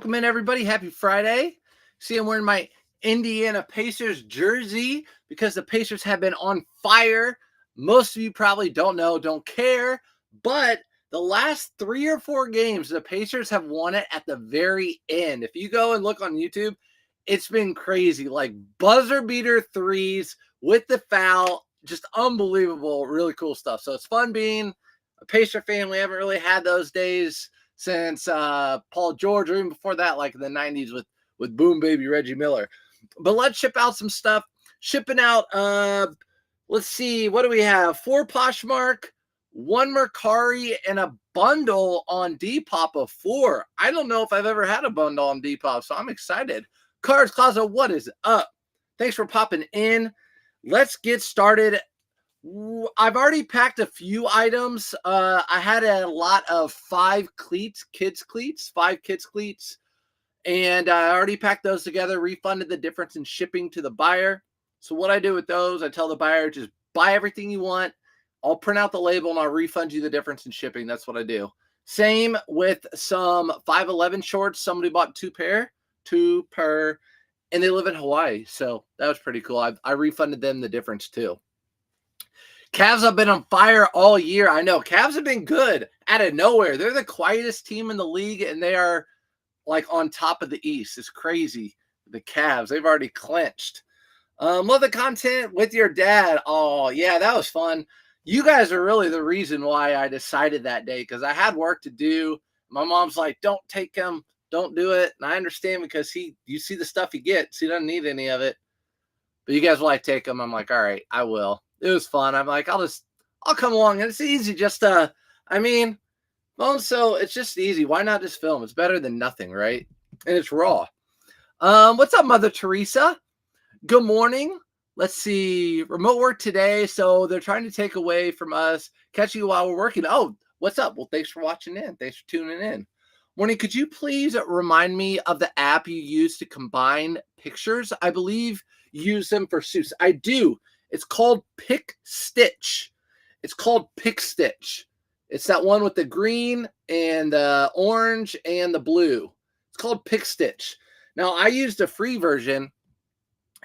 Welcome in, everybody. Happy Friday. See, I'm wearing my Indiana Pacers jersey because the Pacers have been on fire. Most of you probably don't know, don't care, but the last 3 or 4 games, the Pacers have won it at the very end. If you go and look on YouTube, it's been crazy, like buzzer beater threes with the foul, just unbelievable, really cool stuff. So it's fun being a Pacer fan. We haven't really had those days since Paul George, or even before that, like in the 90s with Boom Baby Reggie Miller. But let's ship out some stuff. Shipping out, let's see, what do we have? 4 Poshmark, 1 Mercari, and a bundle on Depop of 4. I don't know if I've ever had a bundle on Depop, so I'm excited. Cards Closet, what is up? Thanks for popping in. Let's get started. I've already packed a few items. I had a lot of 5 cleats, kids cleats, 5 kids cleats, and I already packed those together, refunded the difference in shipping to the buyer. So what I do with those, I tell the buyer, just buy everything you want. I'll print out the label and I'll refund you the difference in shipping. That's what I do. Same with some 511 shorts. Somebody bought 2 per, and they live in Hawaii. So that was pretty cool. I refunded them the difference too. Cavs have been on fire all year. I know. Cavs have been good out of nowhere. They're the quietest team in the league, and they are like on top of the East. It's crazy. The Cavs, they've already clinched. Love the content with your dad. Oh, yeah, that was fun. You guys are really the reason why I decided that day, because I had work to do. My mom's like, don't take him. Don't do it. And I understand, because you see the stuff he gets. He doesn't need any of it. But you guys will like take him. I'm like, all right, I will. It was fun. I'm like, I'll come along. And it's easy just so it's just easy. Why not just film? It's better than nothing, right? And it's raw. What's up, Mother Teresa? Good morning. Let's see. Remote work today. So they're trying to take away from us catching you while we're working. Oh, what's up? Well, thanks for watching in. Thanks for tuning in. Morning. Could you please remind me of the app you use to combine pictures? I believe you use them for suits. I do. It's called Pick Stitch. It's called Pick Stitch. It's that one with the green and the orange and the blue. It's called Pick Stitch. Now, I used a free version,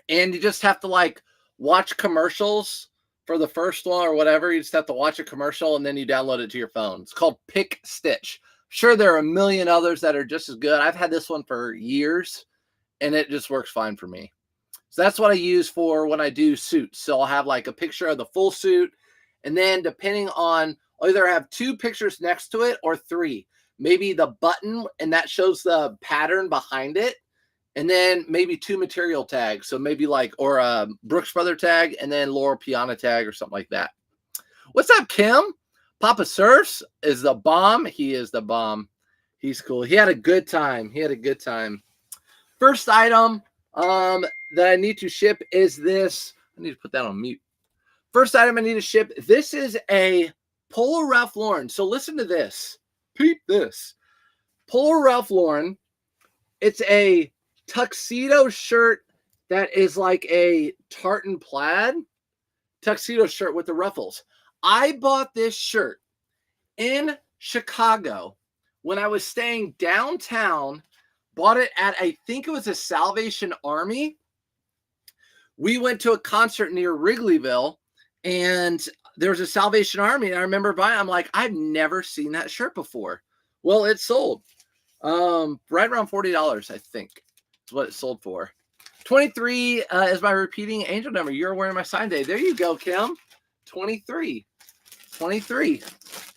and you just have to like watch commercials for the first one or whatever. You just have to watch a commercial, and then you download it to your phone. It's called Pick Stitch. Sure, there are a million others that are just as good. I've had this one for years, and it just works fine for me. So that's what I use for when I do suits. So I'll have like a picture of the full suit, and then depending on, I'll either have 2 pictures next to it or 3. Maybe the button, and that shows the pattern behind it, and then maybe 2 material tags. So maybe like, or a Brooks Brother tag, and then Laurel Piana tag or something like that. What's up, Kim? Papa Surfs is the bomb. He is the bomb. He's cool. He had a good time. First item that I need to ship is this. I need to put that on mute. First item I need to ship. This is a Polo Ralph Lauren. So listen to this. Peep this. Polo Ralph Lauren. It's a tuxedo shirt that is like a tartan plaid tuxedo shirt with the ruffles. I bought this shirt in Chicago when I was staying downtown. Bought it at, I think it was a Salvation Army. We went to a concert near Wrigleyville, and there was a Salvation Army. And I remember buying, I'm like, I've never seen that shirt before. Well, it sold right around $40, I think is what it sold for. 23 is my repeating angel number. You're wearing my sign day. There you go, Kim. 23.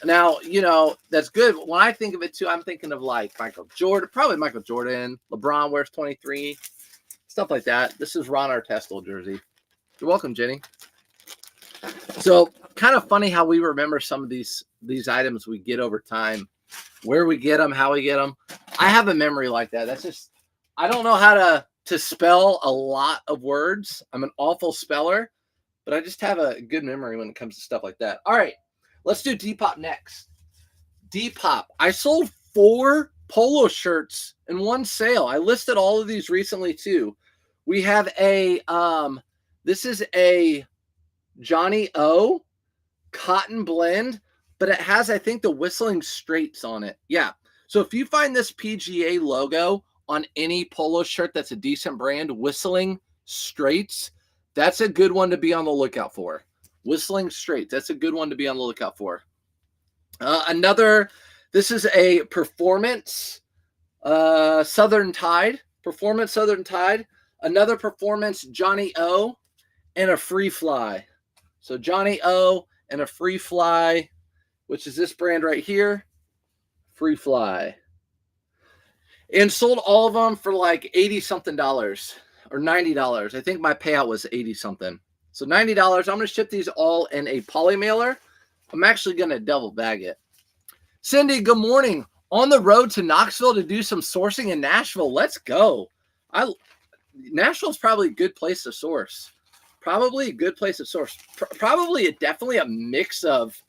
Now, you know, that's good. When I think of it too, I'm thinking of like Michael Jordan, probably Michael Jordan. LeBron wears 23, stuff like that. This is Ron Artest jersey. You're welcome, Jenny. So kind of funny how we remember some of these items we get over time, where we get them, how we get them. I have a memory like that. That's just, I don't know how to spell a lot of words. I'm an awful speller, but I just have a good memory when it comes to stuff like that. All right. Let's do Depop next. Depop. I sold 4 polo shirts in one sale. I listed all of these recently too. We have a, this is a Johnny O cotton blend, but it has, I think, the Whistling Straits on it. Yeah. So if you find this PGA logo on any polo shirt that's a decent brand, Whistling Straits, that's a good one to be on the lookout for. Whistling Straits, that's a good one to be on the lookout for. This is a Performance Southern Tide. Performance Southern Tide. Another Performance Johnny O and a Free Fly. So Johnny O and a Free Fly, which is this brand right here. Free Fly. And sold all of them for like $80-something or $90. I think my payout was 80-something. So $90. I'm going to ship these all in a poly mailer. I'm actually going to double bag it. Cindy, good morning. On the road to Knoxville to do some sourcing in Nashville. Let's go. Nashville's probably a good place to source. Probably a good place to source. Definitely a mix of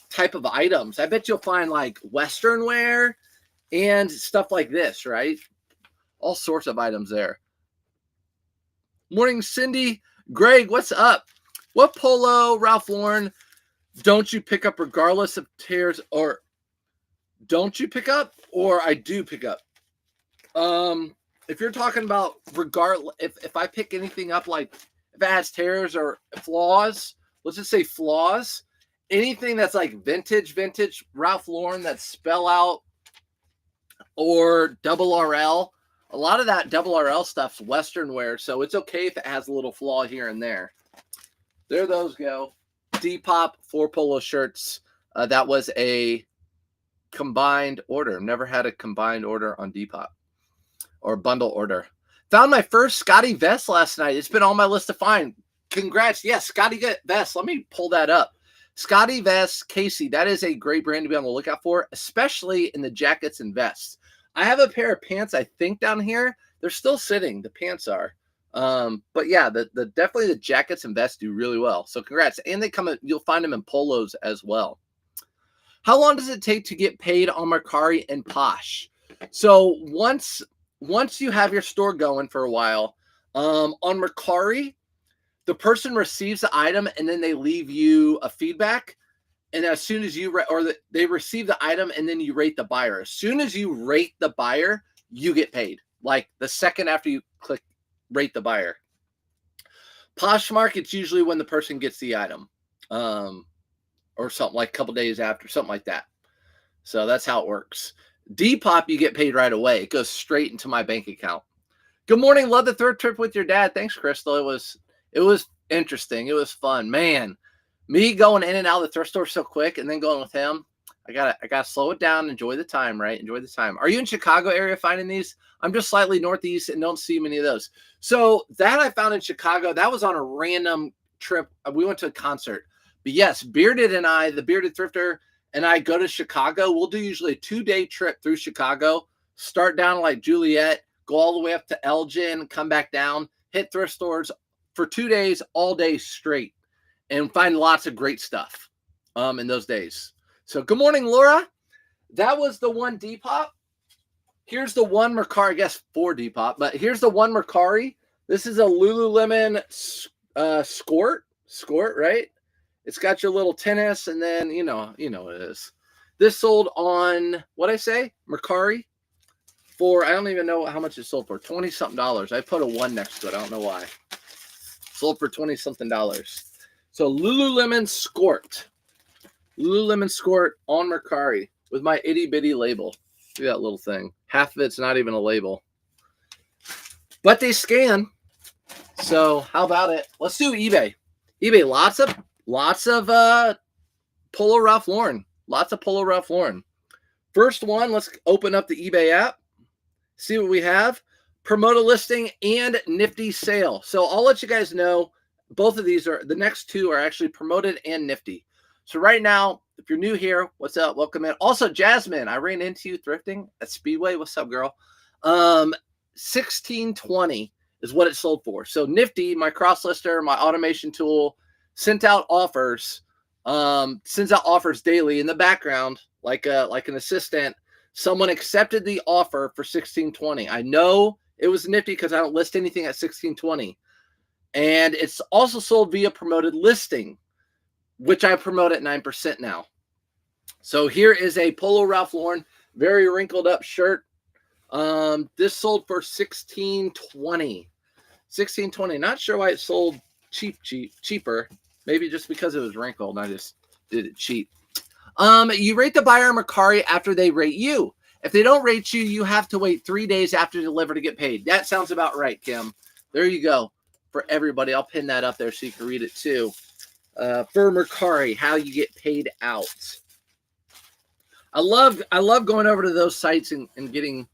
type of items. I bet you'll find like Western wear and stuff like this, right? All sorts of items there. Morning, Cindy. Greg, what's up? What polo, Ralph Lauren, don't you pick up regardless of tears, or don't you pick up, or I do pick up? If you're talking about if I pick anything up, like if it has tears or flaws, let's just say flaws, anything that's like vintage Ralph Lauren, that spell out, or double RL, a lot of that double RL stuff's Western wear, so it's okay if it has a little flaw here and there. There those go. Depop 4 polo shirts. That was a combined order. Never had a combined order on Depop or bundle order. Found my first Scotty vest last night. It's been on my list to find. Congrats. Yes, Scotty vest. Let me pull that up. Scotty vest, Casey. That is a great brand to be on the lookout for, especially in the jackets and vests. I have a pair of pants, I think, down here. They're still sitting. The pants are. But yeah, definitely the jackets and vests do really well. So congrats. And you'll find them in polos as well. How long does it take to get paid on Mercari and Posh? So once you have your store going for a while, on Mercari, the person receives the item and then they leave you a feedback. And as soon as they receive the item and then you rate the buyer. As soon as you rate the buyer, you get paid. Like the second after you click rate the buyer. Poshmark, it's usually when the person gets the item, or something like a couple days after, something like that. So that's how it works. Depop, you get paid right away. It goes straight into my bank account. Good morning. Love the third trip with your dad. Thanks, Crystal. It was interesting. It was fun, man. Me going in and out of the thrift store so quick and then going with him, I gotta slow it down, enjoy the time, right? Enjoy the time. Are you in Chicago area finding these? I'm just slightly northeast and don't see many of those. So that I found in Chicago, that was on a random trip. We went to a concert. But yes, Bearded and I, the Bearded Thrifter, and I go to Chicago. We'll do usually a 2-day trip through Chicago, start down like Juliet, go all the way up to Elgin, come back down, hit thrift stores for 2 days, all day straight, and find lots of great stuff in those days. So good morning, Laura. That was the one Depop. Here's the one Mercari, I guess 4 Depop, but here's the one Mercari. This is a Lululemon Skort, right? It's got your little tennis, and then you know what it is. This sold on what'd I say? Mercari for, I don't even know how much it sold for, $20-something. I put a 1 next to it. I don't know why. Sold for $20-something. So Lululemon Skort. Lululemon Skort on Mercari with my itty bitty label. Look at that little thing. Half of it's not even a label. But they scan. So how about it? Let's do eBay. eBay, lots of Polo Ralph Lauren. Lots of Polo Ralph Lauren. First one, let's open up the eBay app. See what we have. Promote a listing and Nifty sale. So I'll let you guys know, both of these the next 2 are actually promoted and Nifty. So right now, if you're new here, what's up? Welcome in. Also, Jasmine, I ran into you thrifting at Speedway. What's up, girl? $16.20 is what it sold for. So Nifty, my cross lister, my automation tool, sent out offers, sends out offers daily in the background, like an assistant. Someone accepted the offer for $16.20. I know it was Nifty because I don't list anything at $16.20. And it's also sold via promoted listing, which I promote at 9% now. So here is a Polo Ralph Lauren, very wrinkled up shirt. This sold for $16.20. $16.20. Not sure why it sold cheaper. Maybe just because it was wrinkled and I just did it cheap. You rate the buyer Mercari after they rate you. If they don't rate you, you have to wait 3 days after deliver to get paid. That sounds about right, Kim. There you go. For everybody, I'll pin that up there so you can read it too. For Mercari, how you get paid out. I love going over to those sites and be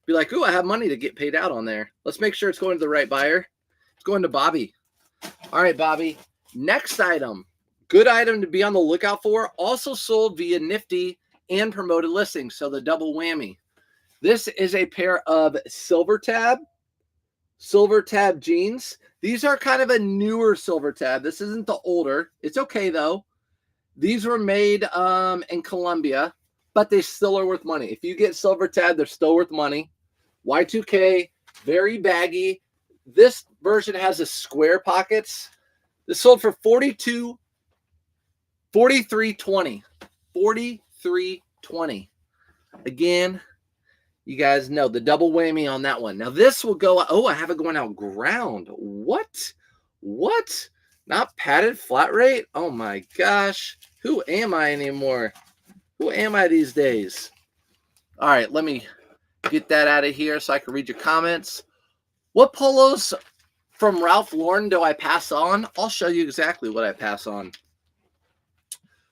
like, ooh, I have money to get paid out on there. Let's make sure it's going to the right buyer. It's going to Bobby. All right, Bobby. Next item. Good item to be on the lookout for. Also sold via Nifty and promoted listings. So the double whammy. This is a pair of silver tab jeans. These are kind of a newer silver tab. This isn't the older. It's okay though. These were made in Colombia, but they still are worth money. If you get silver tab, they're still worth money. Y2K, very baggy. This version has the square pockets. This sold for $43.20. $43.20. Again, you guys know the double whammy on that one. Now this will go. Oh, I have it going out ground. What? Not padded flat rate? Oh my gosh. Who am I anymore? Who am I these days? All right, let me get that out of here so I can read your comments. What polos from Ralph Lauren do I pass on? I'll show you exactly what I pass on.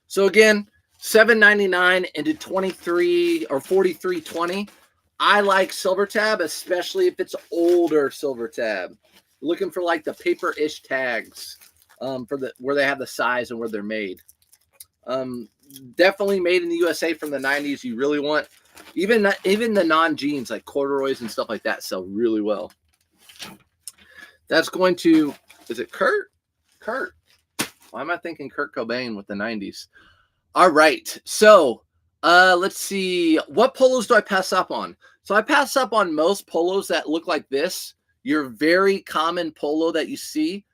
So again, $7.99 into 23 or 43.20. I like silver tab, especially if it's older silver tab. Looking for like the paper-ish tags where they have the size and where they're made. Definitely made in the USA from the 90s. You really want even the non-jeans like corduroys and stuff like that sell really well. That's going to, is it Kurt? Why am I thinking Kurt Cobain with the 90s? All right. So let's see. What polos do I pass up on? So I pass up on most polos that look like this. Your very common polo that you see.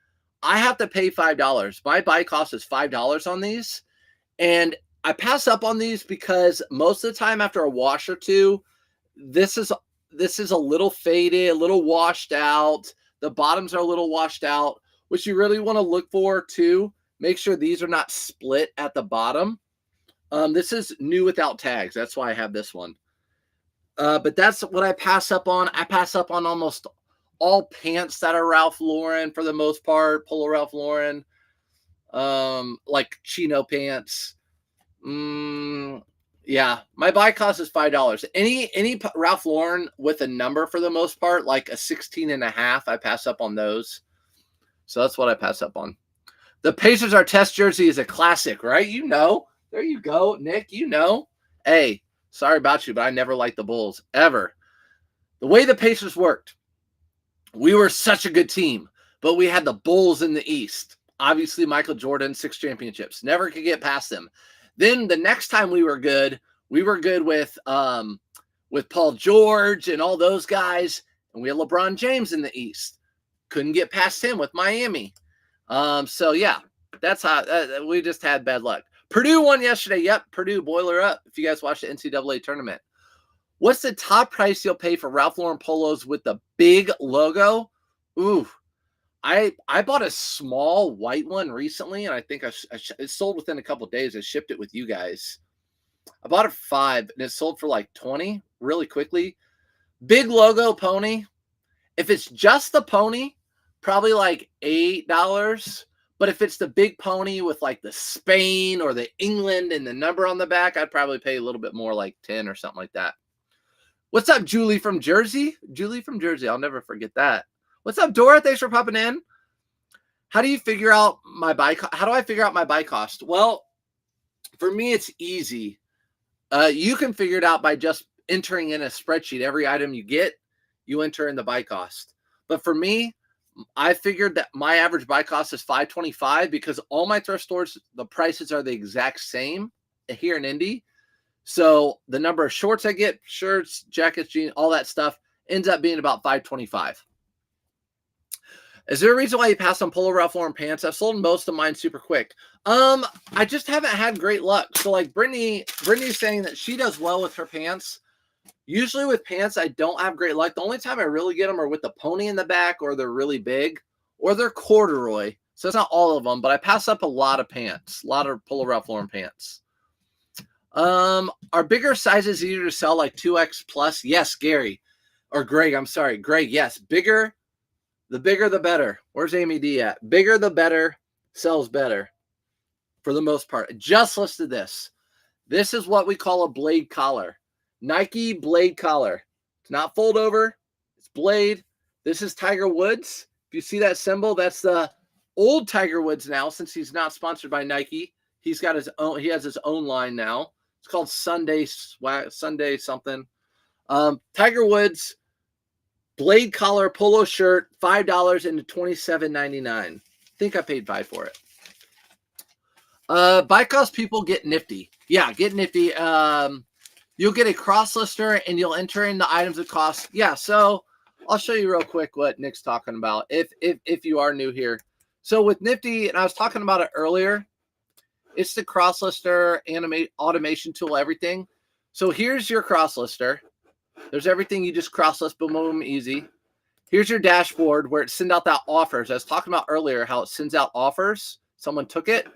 I have to pay $5. My buy cost is $5 on these. And I pass up on these because most of the time after a wash or two, this is a little faded, a little washed out. The bottoms are a little washed out, which you really want to look for too. Make sure these are not split at the bottom. This is new without tags. That's why I have this one. But that's what I pass up on. I pass up on almost all pants that are Ralph Lauren for the most part. Polo Ralph Lauren. Like chino pants. Yeah, my buy cost is $5. Any Ralph Lauren with a number for the most part, like a 16.5, I pass up on those. So that's what I pass up on. The Pacers Are Test jersey is a classic, right? You know. There you go, Nick. You know. Hey, sorry about you, but I never liked the Bulls, ever. The way the Pacers worked, we were such a good team, but we had the Bulls in the East. Obviously, Michael Jordan, 6 championships. Never could get past them. Then the next time we were good with Paul George and all those guys, and we had LeBron James in the East. Couldn't get past him with Miami. So yeah, that's how we just had bad luck. Purdue won yesterday. Yep, Purdue, boiler up. If you guys watched the NCAA tournament. What's the top price you'll pay for Ralph Lauren polos with the big logo? Ooh, I bought a small white one recently, and I think it sold within a couple of days. I shipped it with you guys. I bought it for $5, and it sold for like $20 really quickly. Big logo pony. If it's just the pony, probably like $8. But if it's the big pony with like the Spain or the England and the number on the back, I'd probably pay a little bit more, like 10 or something like that. What's up, Julie from Jersey? Julie from Jersey. I'll never forget that. What's up, Dora? Thanks for popping in. How do you figure out my buy? How do I figure out my buy cost? Well, for me, it's easy. You can figure it out by just entering in a spreadsheet. Every item you get, you enter in the buy cost. But for me, I figured that my average buy cost is $5.25 because all my thrift stores, the prices are the exact same here in Indy. So the number of shorts I get, shirts, jackets, jeans, all that stuff ends up being about $5.25. Is there a reason why you pass on Polo Ralph Lauren pants? I've sold most of mine super quick. I just haven't had great luck. So like Brittany's saying that she does well with her pants. Usually with pants, I don't have great luck. The only time I really get them are with the pony in the back, or they're really big, or they're corduroy. So it's not all of them, but I pass up a lot of pants, a lot of Polo Ralph Lauren pants. Are bigger sizes easier to sell, like 2X plus? Yes, Gary. Or Greg, I'm sorry. Greg, yes. Bigger, the better. Where's Amy D at? Bigger the better, sells better for the most part. Just listed this. This is what we call a blade collar. Nike blade collar. It's not fold over. It's blade. This is Tiger Woods. If you see that symbol, that's the old Tiger Woods now, since he's not sponsored by Nike. He's got his own. He has his own line now. It's called Sunday something. Tiger Woods blade collar polo shirt, $5 into $27.99. I think I paid $5 for it. Buy cost people get Nifty. Yeah, get Nifty. You'll get a cross lister and you'll enter in the items that cost. Yeah, so I'll show you real quick what Nick's talking about if you are new here. So with Nifty, and I was talking about it earlier, it's the cross lister, automation tool, everything. So here's your cross lister. There's everything. You just cross list, boom, boom, easy. Here's your dashboard where it sends out that offers. I was talking about earlier how it sends out offers. Someone took it.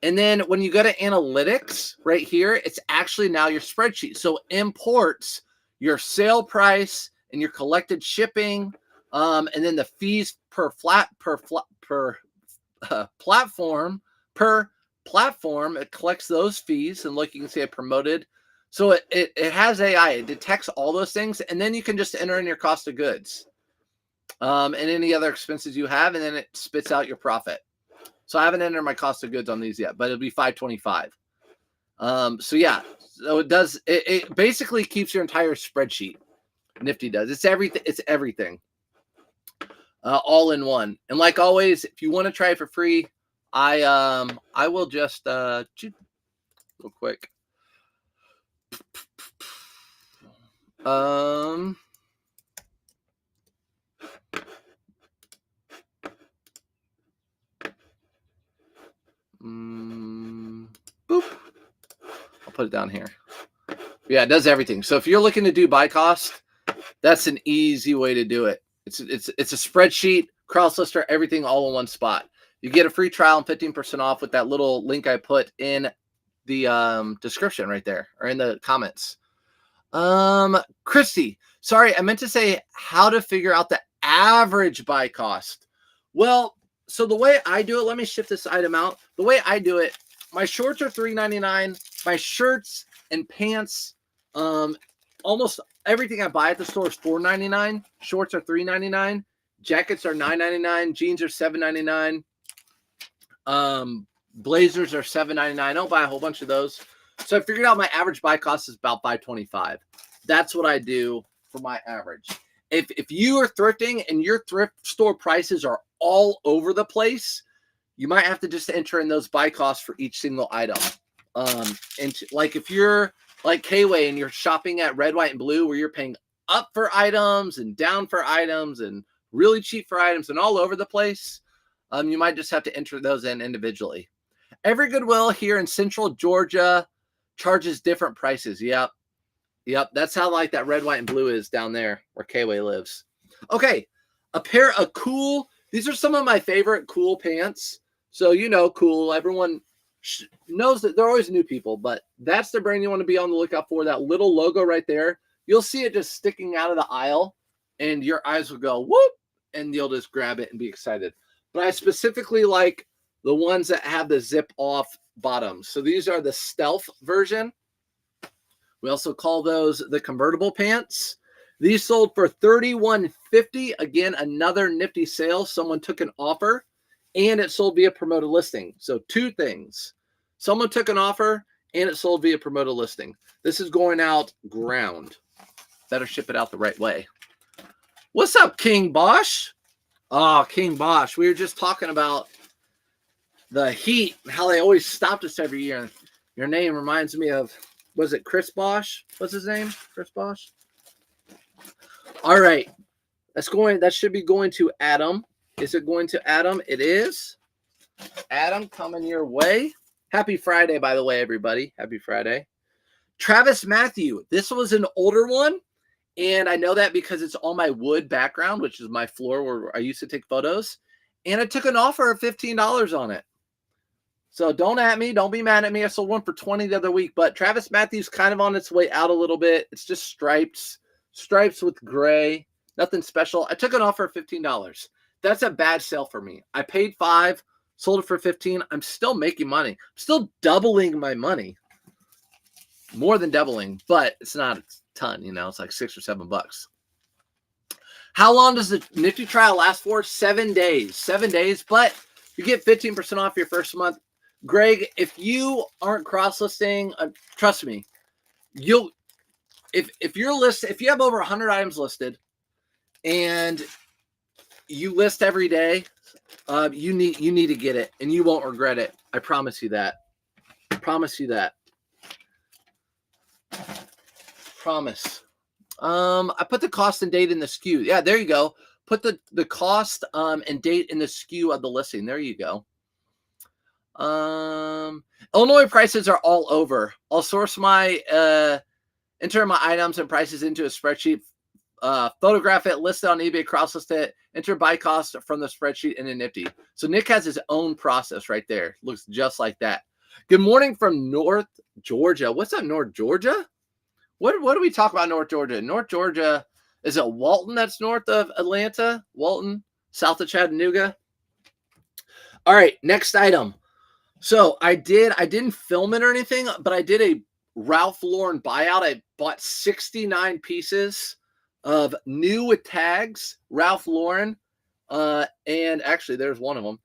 And then when you go to analytics right here, it's actually now your spreadsheet. So imports your sale price and your collected shipping, and then the fees per platform. It collects those fees, and look, you can see it promoted. So it has AI. It detects all those things, and then you can just enter in your cost of goods, and any other expenses you have, and then it spits out your profit. So I haven't entered my cost of goods on these yet, but it'll be $5.25. So yeah, so it does. It basically keeps your entire spreadsheet. Nifty does. It's everything. It's everything, all in one. And like always, if you want to try it for free, I will just real quick. Boop. I'll put it down here. Yeah, it does everything. So if you're looking to do buy cost, that's an easy way to do it. It's a spreadsheet, cross lister, everything all in one spot. You get a free trial and 15% off with that little link I put in the description right there, or in the comments. Christy, sorry, I meant to say how to figure out the average buy cost. Well, so the way I do it, let me shift this item out. The way I do it, my shorts are $3.99. My shirts and pants, almost everything I buy at the store is $4.99. Shorts are $3.99. Jackets are $9.99. Jeans are $7.99. Blazers are $7.99. I don't buy a whole bunch of those. So I figured out my average buy cost is about $5.25. That's what I do for my average. If you are thrifting and your thrift store prices are all over the place, you might have to just enter in those buy costs for each single item. And like if you're like K-Way and you're shopping at Red, White, and Blue, where you're paying up for items and down for items and really cheap for items and all over the place, you might just have to enter those in individually. Every Goodwill here in Central Georgia charges different prices. Yep. That's how like that Red, White, and Blue is down there where K-Way lives. Okay, a pair of cool. These are some of my favorite cool pants. So you know, cool. Everyone knows that they're always new people, but that's the brand you want to be on the lookout for. That little logo right there. You'll see it just sticking out of the aisle, and your eyes will go whoop, and you'll just grab it and be excited. But I specifically like the ones that have the zip off bottoms. So these are the stealth version. We also call those the convertible pants. These sold for $31.50. Again, another nifty sale. Someone took an offer and it sold via promoted listing. So two things. Someone took an offer and it sold via promoted listing. This is going out ground. Better ship it out the right way. What's up, King Bosch? Oh, King Bosch. We were just talking about the Heat, how they always stopped us every year. Your name reminds me of, was it Chris Bosch? What's his name? Chris Bosch? All right. That should be going to Adam. Is it going to Adam? It is. Adam, coming your way. Happy Friday, by the way, everybody. Happy Friday. Travis Matthew. This was an older one. And I know that because it's on my wood background, which is my floor where I used to take photos. And I took an offer of $15 on it. So don't at me. Don't be mad at me. I sold one for 20 the other week. But Travis Matthews kind of on its way out a little bit. It's just stripes with gray. Nothing special. I took an offer of $15. That's a bad sale for me. I paid $5, sold it for $15. I'm still making money. I'm still doubling my money. More than doubling, but it's not a ton, you know, it's like $6 or $7. How long does the Nifty trial last for? 7 days. 7 days, but you get 15% off your first month. Greg, if you aren't cross-listing, trust me, if you have over 100 items listed and you list every day, you need to get it and you won't regret it. I promise you that. I promise you that. Promise. I put the cost and date in the SKU. Yeah, there you go. Put the cost and date in the SKU of the listing. There you go. Illinois prices are all over. I'll source my enter my items and prices into a spreadsheet, photograph it, list it on eBay, cross list it, enter buy cost from the spreadsheet in a Nifty. So Nick has his own process right there. Looks just like that. Good morning from North Georgia. What's up, North Georgia? What do we talk about North Georgia? North Georgia, is it Walton that's north of Atlanta? Walton, south of Chattanooga? All right, next item. So I didn't film it or anything, but I did a Ralph Lauren buyout. I bought 69 pieces of new with tags, Ralph Lauren. And actually there's one of them.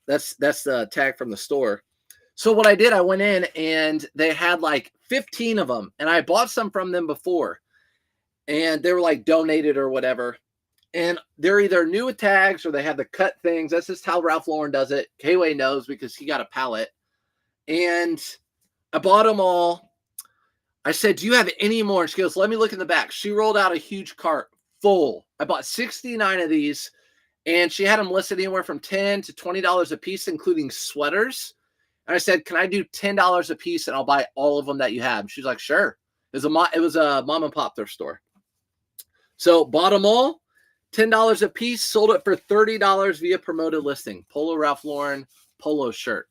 That's the tag from the store. So what I did, I went in and they had like 15 of them, and I bought some from them before, and they were like donated or whatever. And they're either new with tags or they have the cut things. That's just how Ralph Lauren does it. K-Way knows because he got a pallet. And I bought them all. I said, do you have any more? And she goes, let me look in the back. She rolled out a huge cart full. I bought 69 of these, and she had them listed anywhere from $10 to $20 a piece, including sweaters. And I said, can I do $10 a piece and I'll buy all of them that you have? She's like, sure. It was a mom and pop thrift store. So bought them all, $10 a piece, sold it for $30 via promoted listing. Polo Ralph Lauren polo shirt.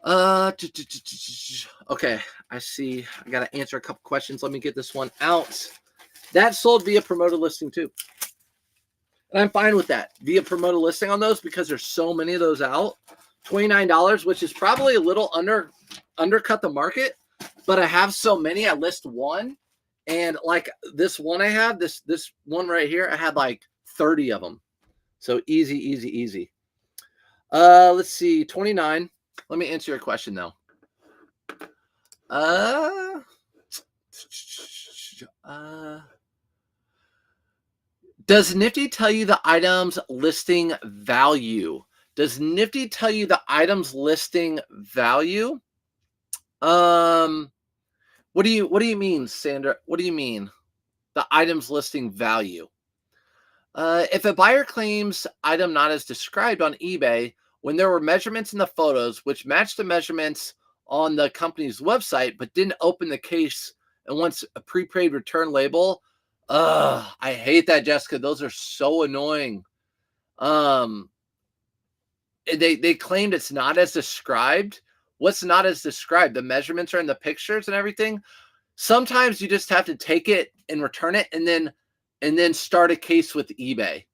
Okay, I see. I got to answer a couple questions. Let me get this one out. That sold via promoted listing too. And I'm fine with that. Via promoted listing on those because there's so many of those out. $29, which is probably a little undercut the market, but I have so many. I list one, and like this one I have, this one right here, I had like 30 of them. So easy. Let's see, 29. Let me answer your question though. Does Nifty tell you the items listing value? Does Nifty tell you the items listing value? What do you mean, Sandra? What do you mean? The items listing value? If a buyer claims item not as described on eBay, when there were measurements in the photos which matched the measurements on the company's website, but didn't open the case and wants a prepaid return label, I hate that, Jessica. Those are so annoying. They claimed it's not as described. What's not as described? The measurements are in the pictures and everything. Sometimes you just have to take it and return it and then start a case with eBay.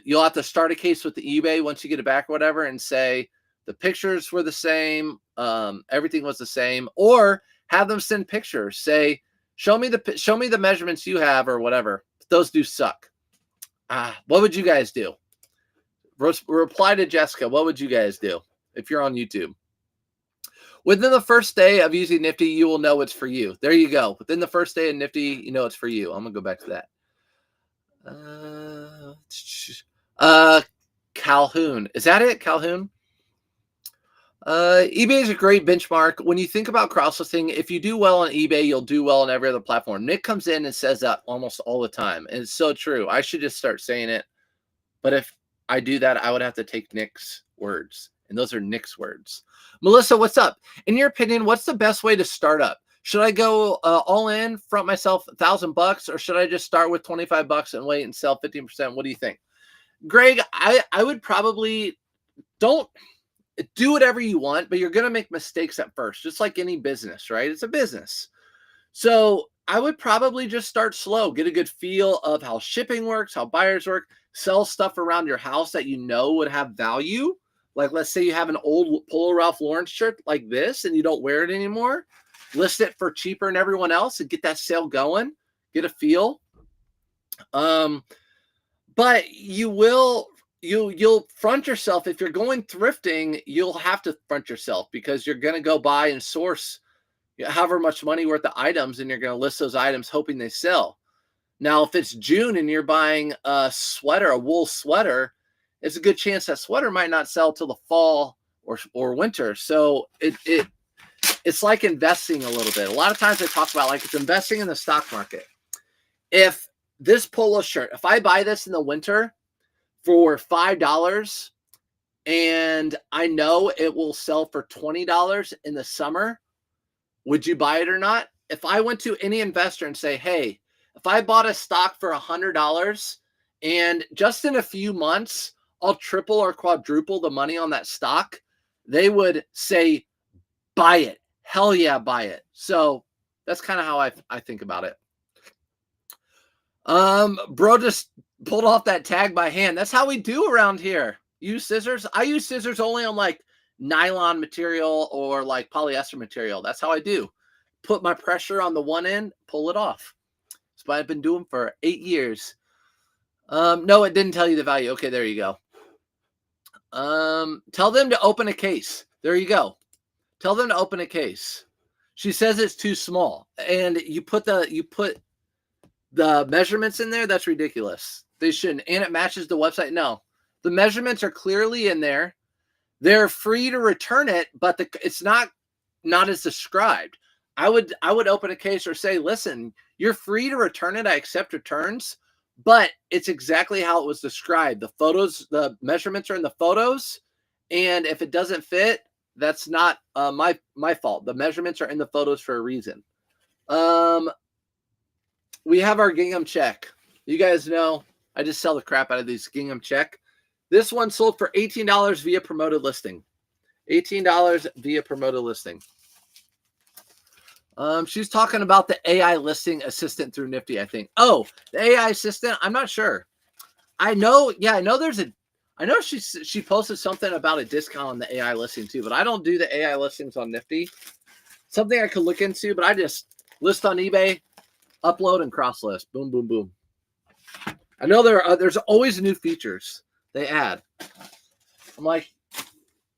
You'll have to start a case with the eBay once you get it back or whatever and say the pictures were the same, everything was the same, or have them send pictures. Say, show me the measurements you have or whatever. Those do suck. What would you guys do? Reply to Jessica. What would you guys do if you're on YouTube? Within the first day of using Nifty, you will know it's for you. There you go. Within the first day of Nifty, you know it's for you. I'm going to go back to that. Calhoun. Is that it? Calhoun? eBay is a great benchmark. When you think about cross-listing, if you do well on eBay, you'll do well on every other platform. Nick comes in and says that almost all the time. And it's so true. I should just start saying it. But if I do that, I would have to take Nick's words And those are Nick's words. Melissa, what's up? In your opinion, what's the best way to start up? Should I go all in, front myself $1,000, or should I just start with $25 and wait and sell 15%? What do you think? Greg, I would probably don't do whatever you want, but you're going to make mistakes at first, just like any business, right? It's a business. So I would probably just start slow, get a good feel of how shipping works, how buyers work, sell stuff around your house that you know would have value. Like, let's say you have an old Polo Ralph Lauren shirt like this and you don't wear it anymore. List it for cheaper than everyone else and get that sale going, get a feel. But you'll front yourself. If you're going thrifting, you'll have to front yourself because you're going to go buy and source however much money worth of items, and you're going to list those items hoping they sell. Now, if it's June and you're buying a sweater, a wool sweater, it's a good chance that sweater might not sell till the fall or winter. So it's like investing a little bit. A lot of times I talk about like it's investing in the stock market. If this polo shirt, if I buy this in the winter for $5 and I know it will sell for $20 in the summer, would you buy it or not? If I went to any investor and say, hey, if I bought a stock for $100 and just in a few months, I'll triple or quadruple the money on that stock, they would say, buy it. Hell yeah, buy it. So that's kind of how I think about it. Bro just pulled off that tag by hand. That's how we do around here. Use scissors. I use scissors only on like nylon material or like polyester material. That's how I do. Put my pressure on the one end, pull it off. That's what I've been doing for 8 years. No, it didn't tell you the value. Okay, there you go. Tell them to open a case. There you go. Tell them to open a case. She says it's too small, and you put the measurements in there. That's ridiculous. They shouldn't. And it matches the website. No, the measurements are clearly in there. They're free to return it, but it's not as described. I would open a case or say, listen, you're free to return it. I accept returns, but it's exactly how it was described. The photos, the measurements are in the photos, and if it doesn't fit, that's not my fault. The measurements are in the photos for a reason. We have our gingham check. You guys know I just sell the crap out of these gingham check. This one sold for $18 via promoted listing. $18 via promoted listing. She's talking about the AI listing assistant through Nifty, I think. Oh, the AI assistant. I'm not sure. I know she posted something about a discount on the AI listing too, but I don't do the AI listings on Nifty. Something I could look into, but I just list on eBay, upload and cross list. Boom, boom, boom. I know there's always new features they add. I'm like,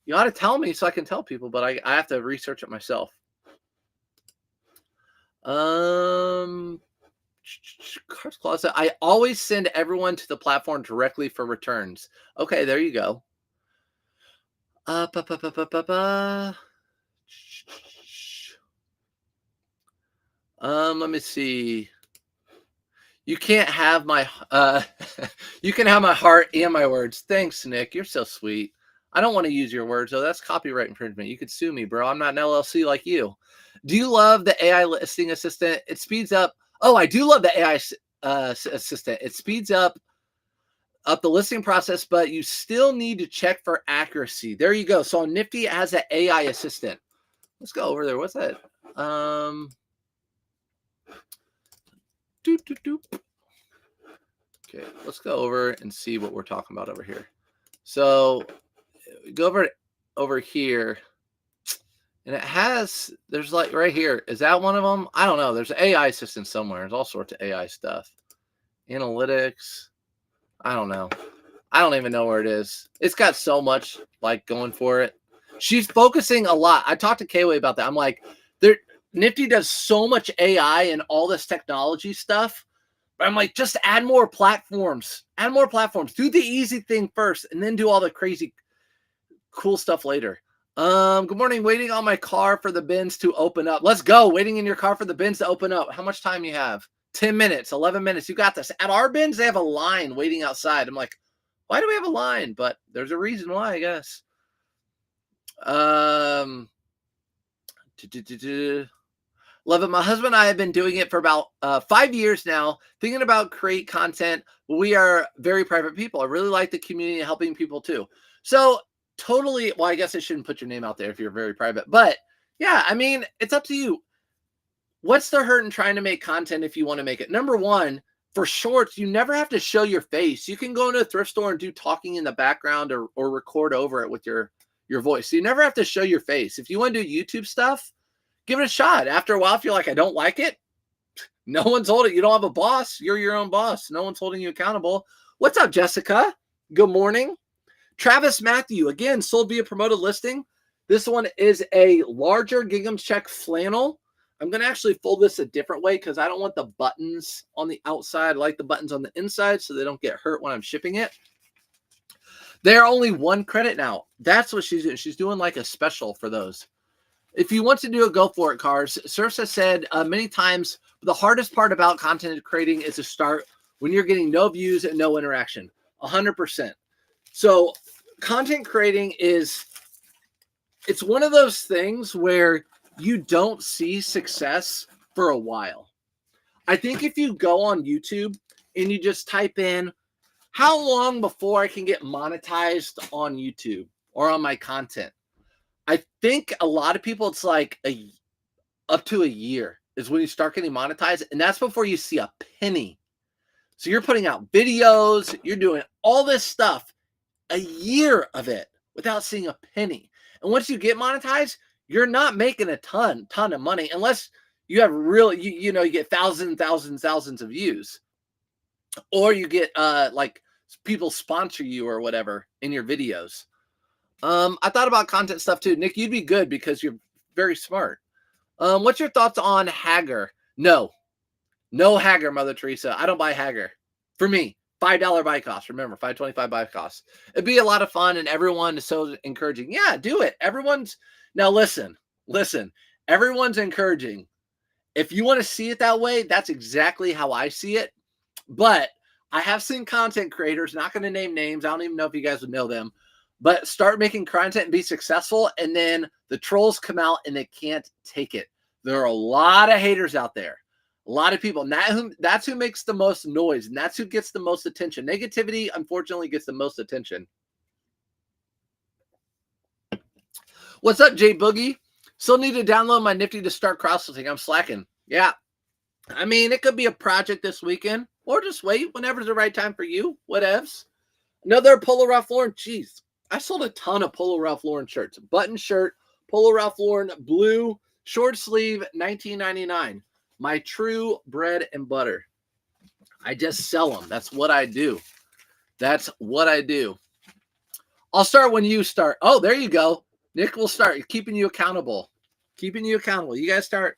you ought to tell me so I can tell people, but I have to research it myself. Car's Closet. I always send everyone to the platform directly for returns. Okay, there you go. Let me see. You can't have my you can have my heart and my words. Thanks, Nick. You're so sweet. I don't want to use your words, though. That's copyright infringement. You could sue me, bro. I'm not an LLC like you. Do you love the AI listing assistant? It speeds up. Oh, I do love the AI assistant. It speeds up the listing process, but you still need to check for accuracy. There you go. So on Nifty, it has an AI assistant. Let's go over there. What's that? Okay, let's go over and see what we're talking about over here. So go over here, and it has, there's like right here. Is that one of them? I don't know. There's an AI assistant somewhere. There's all sorts of AI stuff. Analytics. I don't know. I don't even know where it is. It's got so much like going for it. She's focusing a lot. I talked to Kayway about that. I'm like, Nifty does so much AI and all this technology stuff. But I'm like, just add more platforms. Add more platforms. Do the easy thing first and then do all the crazy cool stuff later. Good morning. Waiting on my car for the bins to open up. Let's go. Waiting in your car for the bins to open up. How much time you have? 10 minutes, 11 minutes. You got this. At our bins, they have a line waiting outside. I'm like, why do we have a line? But there's a reason why, I guess. Um, Love it. My husband and I have been doing it for about 5 years now, thinking about create content. We are very private people. I really like the community and helping people too. So totally, well, I guess I shouldn't put your name out there if you're very private, but yeah, I mean, it's up to you. What's the hurt in trying to make content if you want to make it? Number one, for shorts, you never have to show your face. You can go into a thrift store and do talking in the background or record over it with your voice. So you never have to show your face. If you want to do YouTube stuff, give it a shot. After a while, if you're like, I don't like it, no one's holding. You don't have a boss. You're your own boss. No one's holding you accountable. What's up, Jessica? Good morning. Travis Matthew, again, sold via promoted listing. This one is a larger gingham check flannel. I'm going to actually fold this a different way because I don't want the buttons on the outside. I like the buttons on the inside so they don't get hurt when I'm shipping it. They're only one credit now. That's what she's doing. She's doing like a special for those. If you want to do it, go for it, Cars. Surfs has said many times, the hardest part about content creating is to start when you're getting no views and no interaction. 100%. So content creating it's one of those things where you don't see success for a while. I think if you go on YouTube and you just type in, how long before I can get monetized on YouTube or on my content? I think a lot of people, it's like up to a year is when you start getting monetized. And that's before you see a penny. So you're putting out videos, you're doing all this stuff, a year of it without seeing a penny. And once you get monetized, you're not making a ton of money unless you have you get thousands of views, or you get like people sponsor you or whatever in your videos. I thought about content stuff too. Nick, you'd be good because you're very smart. What's your thoughts on Hager? No Hager, Mother Teresa. I don't buy Hager. For me, $5 buy cost. Remember, $5.25 buy cost. It'd be a lot of fun, and everyone is so encouraging. Yeah, do it. Now listen. Everyone's encouraging. If you want to see it that way, that's exactly how I see it. But I have seen content creators, not going to name names. I don't even know if you guys would know them, but start making content and be successful, and then the trolls come out and they can't take it. There are a lot of haters out there. A lot of people. And that's who makes the most noise, and that's who gets the most attention. Negativity, unfortunately, gets the most attention. What's up, Jay Boogie? Still need to download my Nifty to start cross-listing. I'm slacking. Yeah. I mean, it could be a project this weekend, or just wait whenever's the right time for you. Whatevs. Another Polo Ralph Lauren. Jeez, I sold a ton of Polo Ralph Lauren shirts. Button shirt, Polo Ralph Lauren blue, short sleeve, $19.99. My true bread and butter. I just sell them. That's what I do. I'll start when you start. Oh, there you go. Nick will start keeping you accountable. You guys start.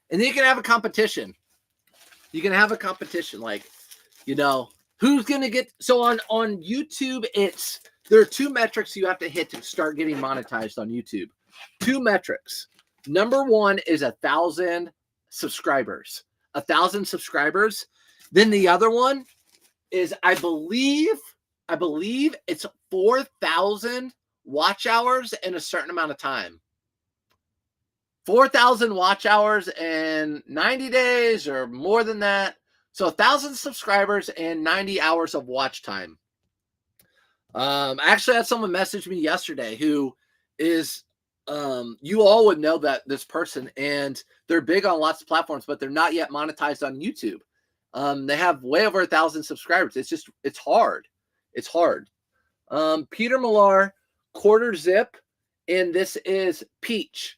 And then you can have a competition. Like, who's going to get. So on YouTube, there are two metrics you have to hit to start getting monetized on YouTube. Two metrics. Number one is 1,000 subscribers. 1,000 subscribers. Then the other one is, I believe it's 4,000 watch hours in a certain amount of time. 4,000 watch hours in 90 days or more than that. So 1,000 subscribers and 90 hours of watch time. I actually had someone message me yesterday who is, you all would know that this person, and they're big on lots of platforms, but they're not yet monetized on YouTube. They have way over 1,000 subscribers. It's hard. Peter Millar, quarter zip, and this is peach,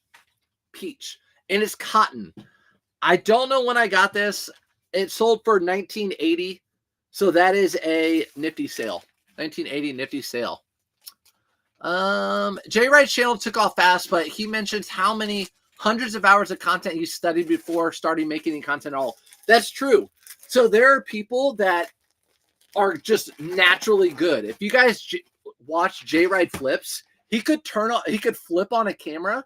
and it's cotton. I don't know when I got this. It sold for $19.80, so that is a Nifty sale. 1980 Nifty sale. Jay Wright's channel took off fast, but he mentions how many hundreds of hours of content he studied before starting making content at all. That's true. So there are people that are just naturally good. If you guys watch Jay Wright flips, he could flip on a camera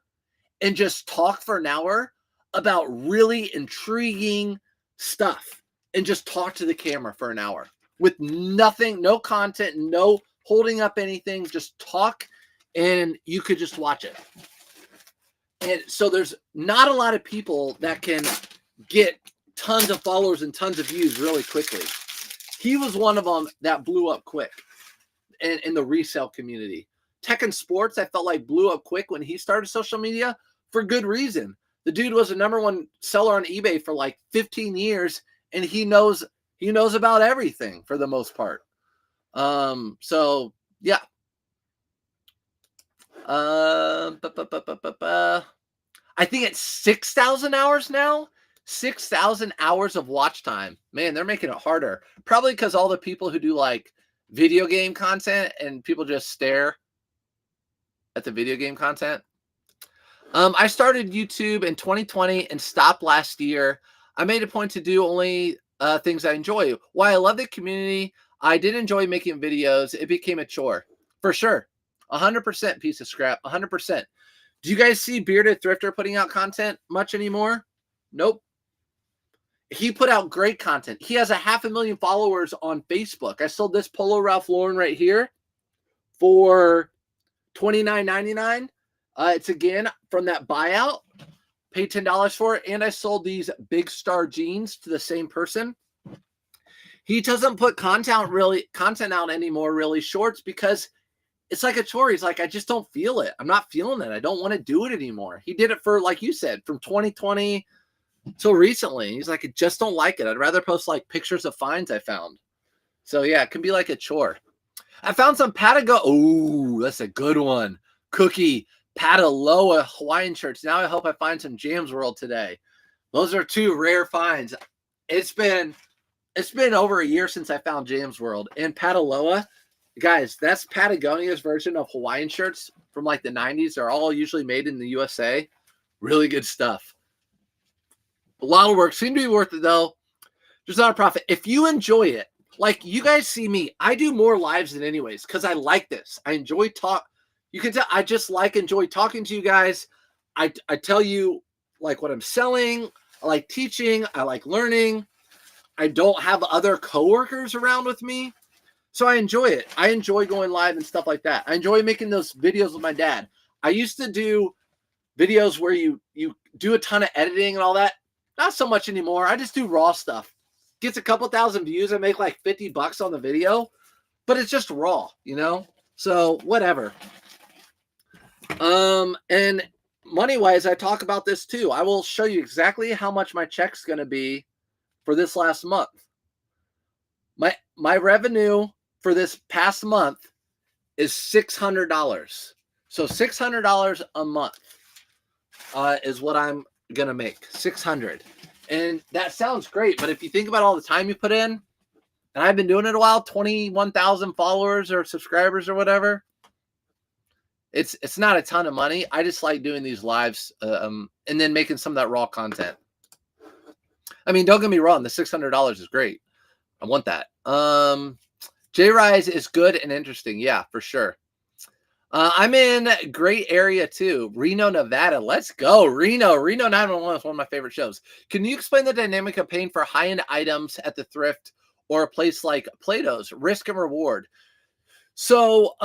and just talk for an hour about really intriguing stuff and just talk to the camera for an hour with nothing, no content, no holding up anything, just talk and you could just watch it. And so there's not a lot of people that can get tons of followers and tons of views really quickly. He was one of them that blew up quick in the resale community. Tech and sports, I felt like blew up quick when he started social media for good reason. The dude was the #1 seller on eBay for like 15 years, and he knows about everything for the most part. So yeah. I think it's 6,000 hours now. 6,000 hours of watch time. Man, they're making it harder. Probably because all the people who do like video game content and people just stare at the video game content. I started YouTube in 2020 and stopped last year. I made a point to do only things I enjoy. While I love the community, I did enjoy making videos. It became a chore. For sure. 100% piece of scrap. 100%. Do you guys see Bearded Thrifter putting out content much anymore? Nope. He put out great content. He has 500,000 followers on Facebook. I sold this Polo Ralph Lauren right here for $29.99. It's again from that buyout. Paid $10 for it. And I sold these Big Star jeans to the same person. He doesn't put content out anymore, really shorts, because it's like a chore. He's like, I just don't feel it. I'm not feeling it. I don't want to do it anymore. He did it for, like you said, from 2020 till recently. He's like, I just don't like it. I'd rather post like pictures of finds I found. So yeah, it can be like a chore. I found some Patagonia. Oh, that's a good one. Cookie Pataloa Hawaiian shirts. Now I hope I find some Jams World today. Those are two rare finds. It's been over a year since I found Jams World. And Pataloa, guys, that's Patagonia's version of Hawaiian shirts from like the 90s. They're all usually made in the USA. Really good stuff. A lot of work. Seem to be worth it, though. There's not a profit. If you enjoy it, like you guys see me, I do more lives than anyways because I like this. I enjoy talk. You can tell I just enjoy talking to you guys. I tell you like what I'm selling. I like teaching. I like learning. I don't have other coworkers around with me. So I enjoy it. I enjoy going live and stuff like that. I enjoy making those videos with my dad. I used to do videos where you do a ton of editing and all that. Not so much anymore. I just do raw stuff. Gets a couple thousand views. I make like $50 on the video, but it's just raw, you know? So whatever. And money-wise, I talk about this too. I will show you exactly how much my check's going to be for this last month. My revenue for this past month is $600. So $600 a month is what I'm going to make. $600. And that sounds great, but if you think about all the time you put in, and I've been doing it a while, 21,000 followers or subscribers or whatever, it's not a ton of money. I just like doing these lives and then making some of that raw content. I mean, don't get me wrong, the $600 is great. I want that. J-Rise is good and interesting. Yeah, for sure. I'm in a great area too. Reno, Nevada. Let's go. Reno 911 is one of my favorite shows. Can you explain the dynamic of paying for high-end items at the thrift or a place like Plato's? Risk and reward. So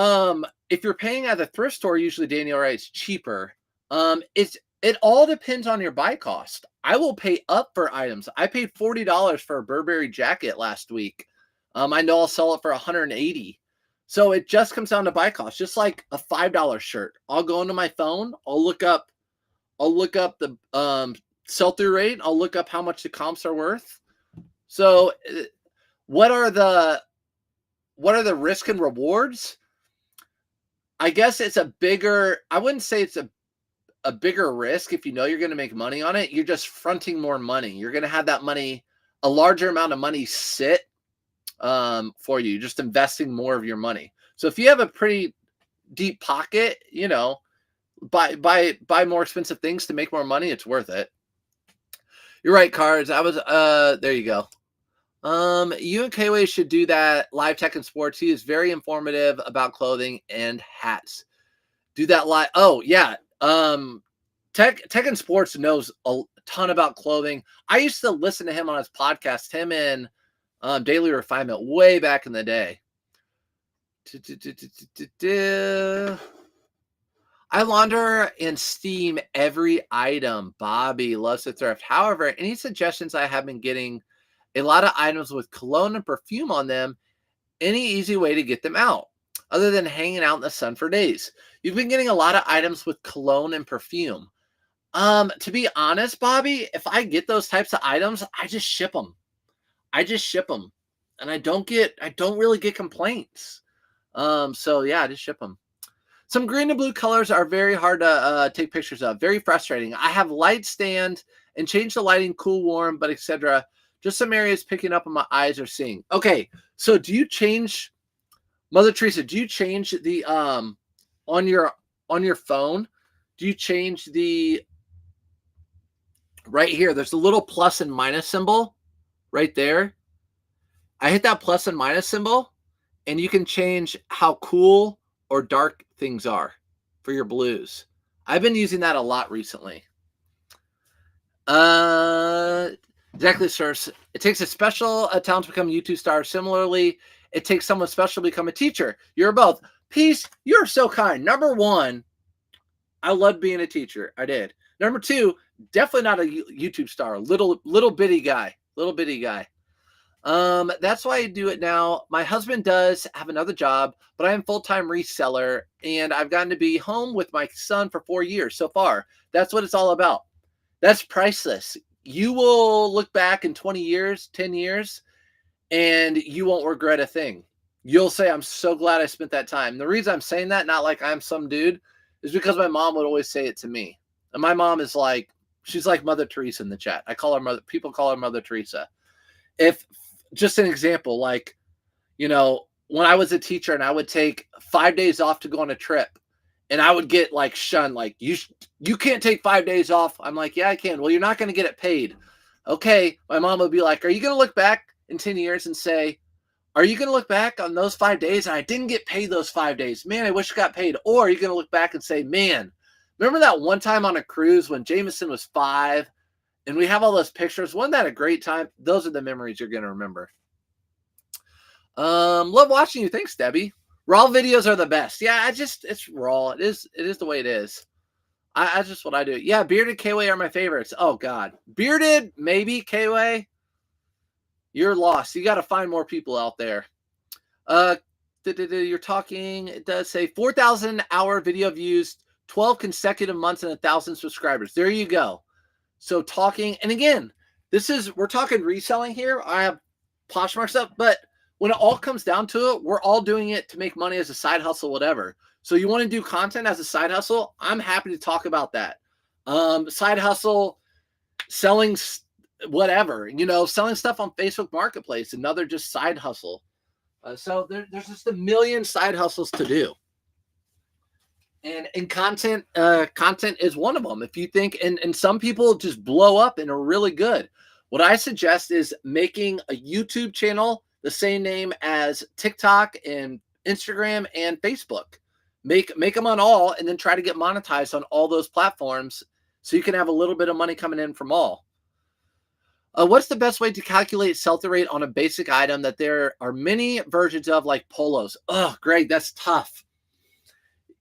if you're paying at the thrift store, usually Daniel writes cheaper. It all depends on your buy cost. I will pay up for items. I paid $40 for a Burberry jacket last week. I know I'll sell it for $180. So it just comes down to buy cost, just like a $5 shirt. I'll go into my phone. I'll look up the sell-through rate. I'll look up how much the comps are worth. So what are the risk and rewards? I guess it's I wouldn't say it's a bigger risk if you know you're going to make money on it. You're just fronting more money. You're going to have that money, a larger amount of money sit for you, just investing more of your money. So if you have a pretty deep pocket, you know, buy more expensive things to make more money. It's worth it. You're right, Cards. There you go. You and K-Way should do that live tech and sports. He is very informative about clothing and hats. Do that live. Oh yeah. Tech and sports knows a ton about clothing. I used to listen to him on his podcast, him and Daily Refinement, way back in the day. I launder and steam every item. Bobby loves to thrift. However, any suggestions? I have been getting a lot of items with cologne and perfume on them. Any easy way to get them out other than hanging out in the sun for days? You've been getting a lot of items with cologne and perfume. To be honest, Bobby, if I get those types of items, I just ship them. I just ship them, and I don't really get complaints. So yeah, I just ship them. Some green and blue colors are very hard to take pictures of. Very frustrating. I have light stand and change the lighting, cool, warm, but etc. Just some areas picking up on my eyes are seeing. Okay, so do you change, Mother Teresa? Do you change the on your phone? Do you change the right here? There's a little plus and minus symbol right there. I hit that plus and minus symbol, and you can change how cool or dark things are for your blues. I've been using that a lot recently. Exactly, sir. It takes a special talent to become a YouTube star. Similarly, it takes someone special to become a teacher. You're both. Peace, you're so kind. Number one, I loved being a teacher. I did. Number two, definitely not a YouTube star. Little bitty guy. Little bitty guy. That's why I do it now. My husband does have another job, but I am full-time reseller, and I've gotten to be home with my son for 4 years so far. That's what it's all about. That's priceless. You will look back in 20 years, 10 years, and you won't regret a thing. You'll say, I'm so glad I spent that time. The reason I'm saying that, not like I'm some dude, is because my mom would always say it to me. And my mom is like, she's like Mother Teresa in the chat. People call her Mother Teresa. If just an example, like, when I was a teacher and I would take 5 days off to go on a trip, and I would get like shunned, like you can't take 5 days off. I'm like, yeah, I can. Well, you're not going to get it paid. Okay. My mom would be like, are you going to look back in 10 years and say, are you going to look back on those 5 days and I didn't get paid those 5 days? Man, I wish I got paid. Or are you going to look back and say, man, remember that one time on a cruise when Jameson was 5 and we have all those pictures? Wasn't that a great time? Those are the memories you're going to remember. Love watching you. Thanks, Debbie. Raw videos are the best. Yeah, it's raw. It is the way it is. I just what I do. Yeah, bearded K-Way are my favorites. Oh God. Bearded, maybe K-Way. You're lost. You got to find more people out there. You're talking, it does say 4,000 hour video views, 12 consecutive months, and 1,000 subscribers. There you go. So talking, and again, we're talking reselling here. I have Poshmark stuff, but when it all comes down to it, we're all doing it to make money as a side hustle, whatever. So you want to do content as a side hustle? I'm happy to talk about that. Side hustle, selling whatever, selling stuff on Facebook Marketplace, another just side hustle. So there's just a million side hustles to do. And content is one of them. If you think, and some people just blow up and are really good. What I suggest is making a YouTube channel the same name as TikTok and Instagram and Facebook. Make them on all, and then try to get monetized on all those platforms so you can have a little bit of money coming in from all. What's the best way to calculate sell-through rate on a basic item that there are many versions of, like polos? Oh, Greg, that's tough.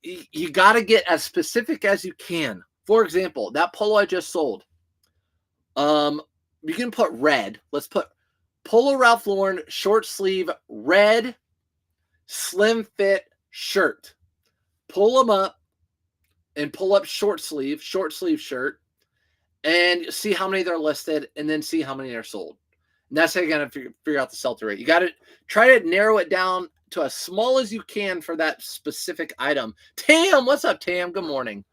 You got to get as specific as you can. For example, that polo I just sold. You can put red. Let's put Polo Ralph Lauren short sleeve red slim fit shirt. Pull them up and pull up short sleeve shirt and see how many they're listed, and then see how many are sold. And that's how you're going to figure out the sell-through rate. You got to try to narrow it down to as small as you can for that specific item. Tam, what's up, Tam? Good morning.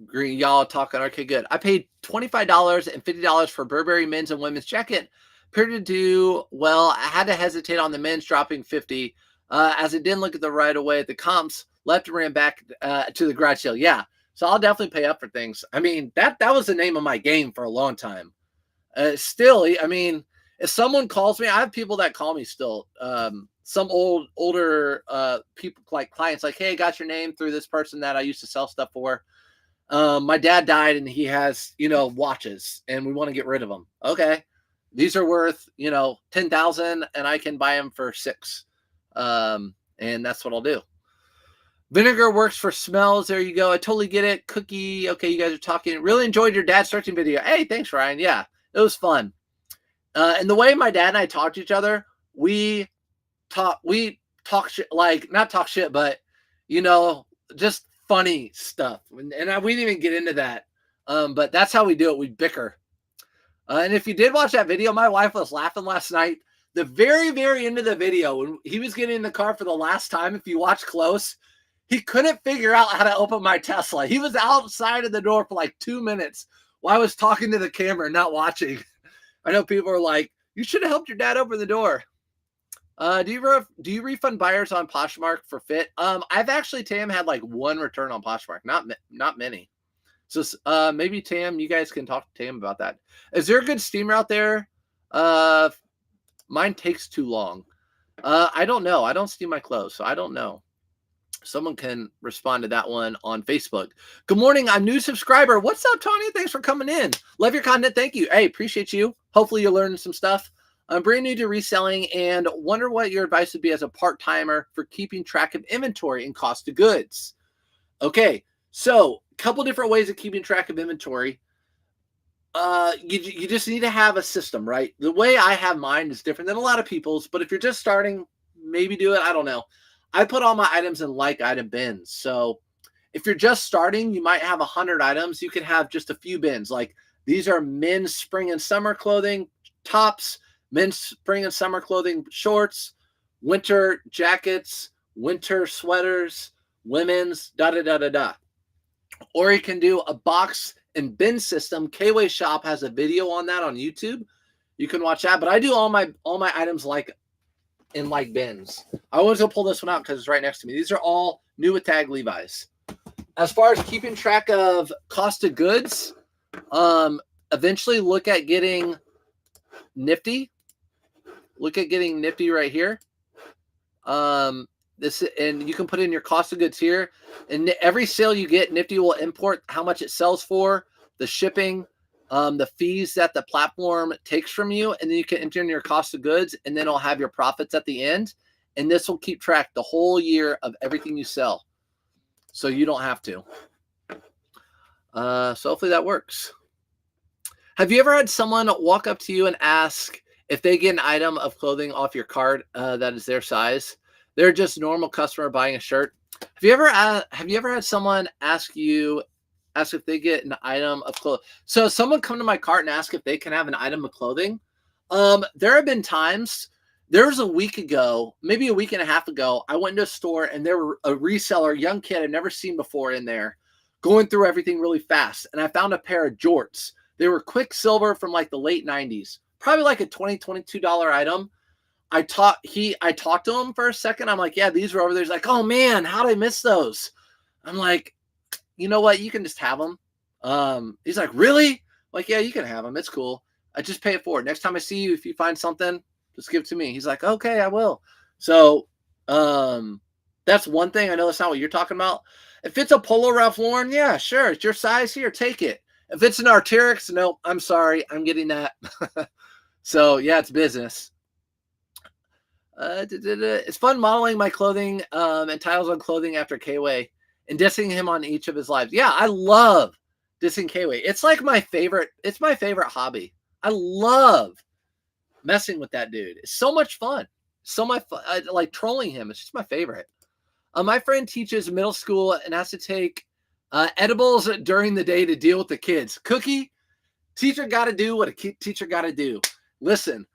Green, y'all talking. Okay, good. I paid $25 and $50 for Burberry men's and women's jacket. Appeared to do well. I had to hesitate on the men's, dropping 50 as I didn't look at the right away at the comps. Left and ran back to the garage sale. Yeah, so I'll definitely pay up for things. I mean, that was the name of my game for a long time. Still, I mean, if someone calls me, I have people that call me still. Some older people, like clients, like, hey, I got your name through this person that I used to sell stuff for. My dad died and he has, watches, and we want to get rid of them. Okay. These are worth, 10,000 and I can buy them for 6. And that's what I'll do. Vinegar works for smells. There you go. I totally get it. Cookie. Okay, you guys are talking. Really enjoyed your dad searching video. Hey, thanks, Ryan. Yeah, it was fun. And the way my dad and I talk to each other, we talk shit, like not talk shit, but just funny stuff. And we didn't even get into that. But that's how we do it. We bicker. And if you did watch that video, my wife was laughing last night. The very, very end of the video, when he was getting in the car for the last time, if you watch close, he couldn't figure out how to open my Tesla. He was outside of the door for like 2 minutes while I was talking to the camera and not watching. I know people are like, you should have helped your dad open the door. Do you refund buyers on Poshmark for fit? I've actually, Tam, had like one return on Poshmark, not many. So maybe Tam, you guys can talk to Tam about that. Is there a good steamer out there? Mine takes too long. I don't know. I don't steam my clothes, so I don't know. Someone can respond to that one on Facebook. Good morning. I'm new subscriber. What's up, Tony? Thanks for coming in. Love your content. Thank you. Hey, appreciate you. Hopefully you're learning some stuff. I'm brand new to reselling and wonder what your advice would be as a part-timer for keeping track of inventory and cost of goods. Okay, so a couple different ways of keeping track of inventory. You just need to have a system, right? The way I have mine is different than a lot of people's, but if you're just starting, maybe do it. I don't know. I put all my items in like item bins. So if you're just starting, you might have 100 items. You can have just a few bins. Like these are men's spring and summer clothing tops, men's spring and summer clothing shorts, winter jackets, winter sweaters, women's da-da-da-da-da. Or you can do a box and bin system. K-Way Shop has a video on that on YouTube. You can watch that. But I do all my items like in like bins. I always go pull this one out because it's right next to me. These are all new with tag Levi's. As far as keeping track of cost of goods, eventually look at getting Nifty. Look at getting Nifty right here. This, and you can put in your cost of goods here. And every sale you get, Nifty will import how much it sells for, the shipping, the fees that the platform takes from you, and then you can enter in your cost of goods, and then it'll have your profits at the end. And this will keep track the whole year of everything you sell, so you don't have to. So hopefully that works. Have you ever had someone walk up to you and ask if they get an item of clothing off your cart that is their size? They're just a normal customer buying a shirt. Have you ever had someone ask if they get an item of clothing? So someone come to my cart and ask if they can have an item of clothing. There have been times. There was a week ago, maybe a week and a half ago, I went into a store and there were a reseller, young kid I've never seen before in there, going through everything really fast. And I found a pair of jorts. They were Quicksilver from like the late 90s, probably like a $20, $22 item. I talked to him for a second. I'm like, yeah, these were over there. He's like, oh man, how did I miss those? I'm like, you know what? You can just have them. He's like, really? I'm like, yeah, you can have them. It's cool. I just pay it forward. Next time I see you, if you find something, just give it to me. He's like, okay, I will. So that's one thing. I know that's not what you're talking about. If it's a Polo Ralph Lauren, yeah, sure. It's your size here. Take it. If it's an Arc'teryx, no, I'm sorry. I'm getting that. So yeah, it's business. It's fun modeling my clothing and titles on clothing after K-Way and dissing him on each of his lives. Yeah, I love dissing K-Way. It's like my favorite. It's my favorite hobby. I love messing with that dude. It's so much fun. I like trolling him. It's just my favorite. My friend teaches middle school and has to take edibles during the day to deal with the kids. Cookie, teacher got to do what a teacher got to do. Listen,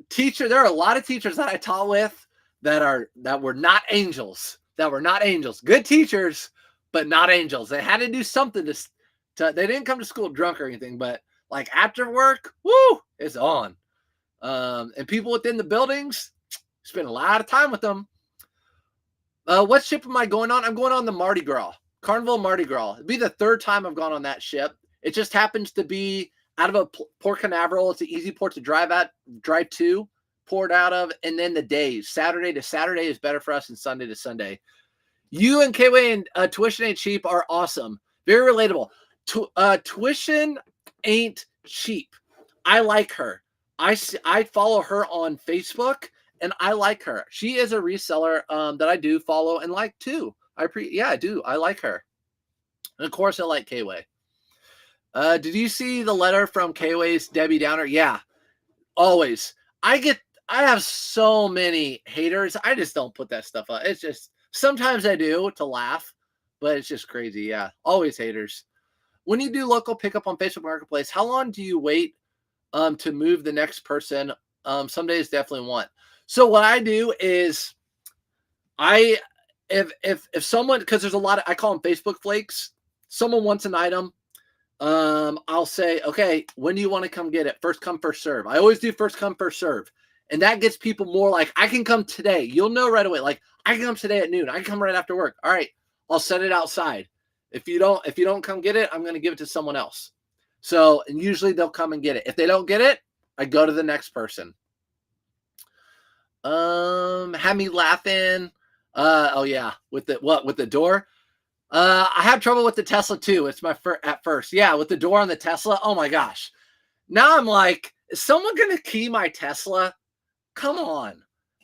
teacher, there are a lot of teachers that I taught with that were not angels. Good teachers, but not angels. They had to do something to they didn't come to school drunk or anything, but like after work, woo, it's on. And people within the buildings, spend a lot of time with them. What ship am I going on? I'm going on the Mardi Gras, Carnival Mardi Gras. It'd be the third time I've gone on that ship. It just happens to be out of a Port Canaveral. It's an easy port to drive to, port out of, and then the days. Saturday to Saturday is better for us than Sunday to Sunday. You and K-Way and Tuition Ain't Cheap are awesome. Very relatable. Tuition ain't cheap. I like her. I follow her on Facebook, and I like her. She is a reseller that I do follow and like too. Yeah, I do. I like her. And of course, I like K-Way. Did you see the letter from K-Way's Debbie Downer? Yeah, always. I have so many haters. I just don't put that stuff up. It's just, sometimes I do to laugh, but it's just crazy. Yeah, always haters. When you do local pickup on Facebook Marketplace, how long do you wait to move the next person? Some days definitely want. So what I do is if someone, because there's a lot of, I call them Facebook flakes. Someone wants an item. I'll say, okay, when do you want to come get it? First come, first serve. I always do first come, first serve. And that gets people more like, I can come today. You'll know right away. Like, I can come today at noon. I can come right after work. All right, I'll set it outside. If you don't come get it, I'm going to give it to someone else. So, and usually they'll come and get it. If they don't get it, I go to the next person. Had me laughing. Oh yeah, with the door. I have trouble with the Tesla too. It's my at first. Yeah, with the door on the Tesla. Oh my gosh. Now I'm like, is someone gonna key my Tesla? Come on.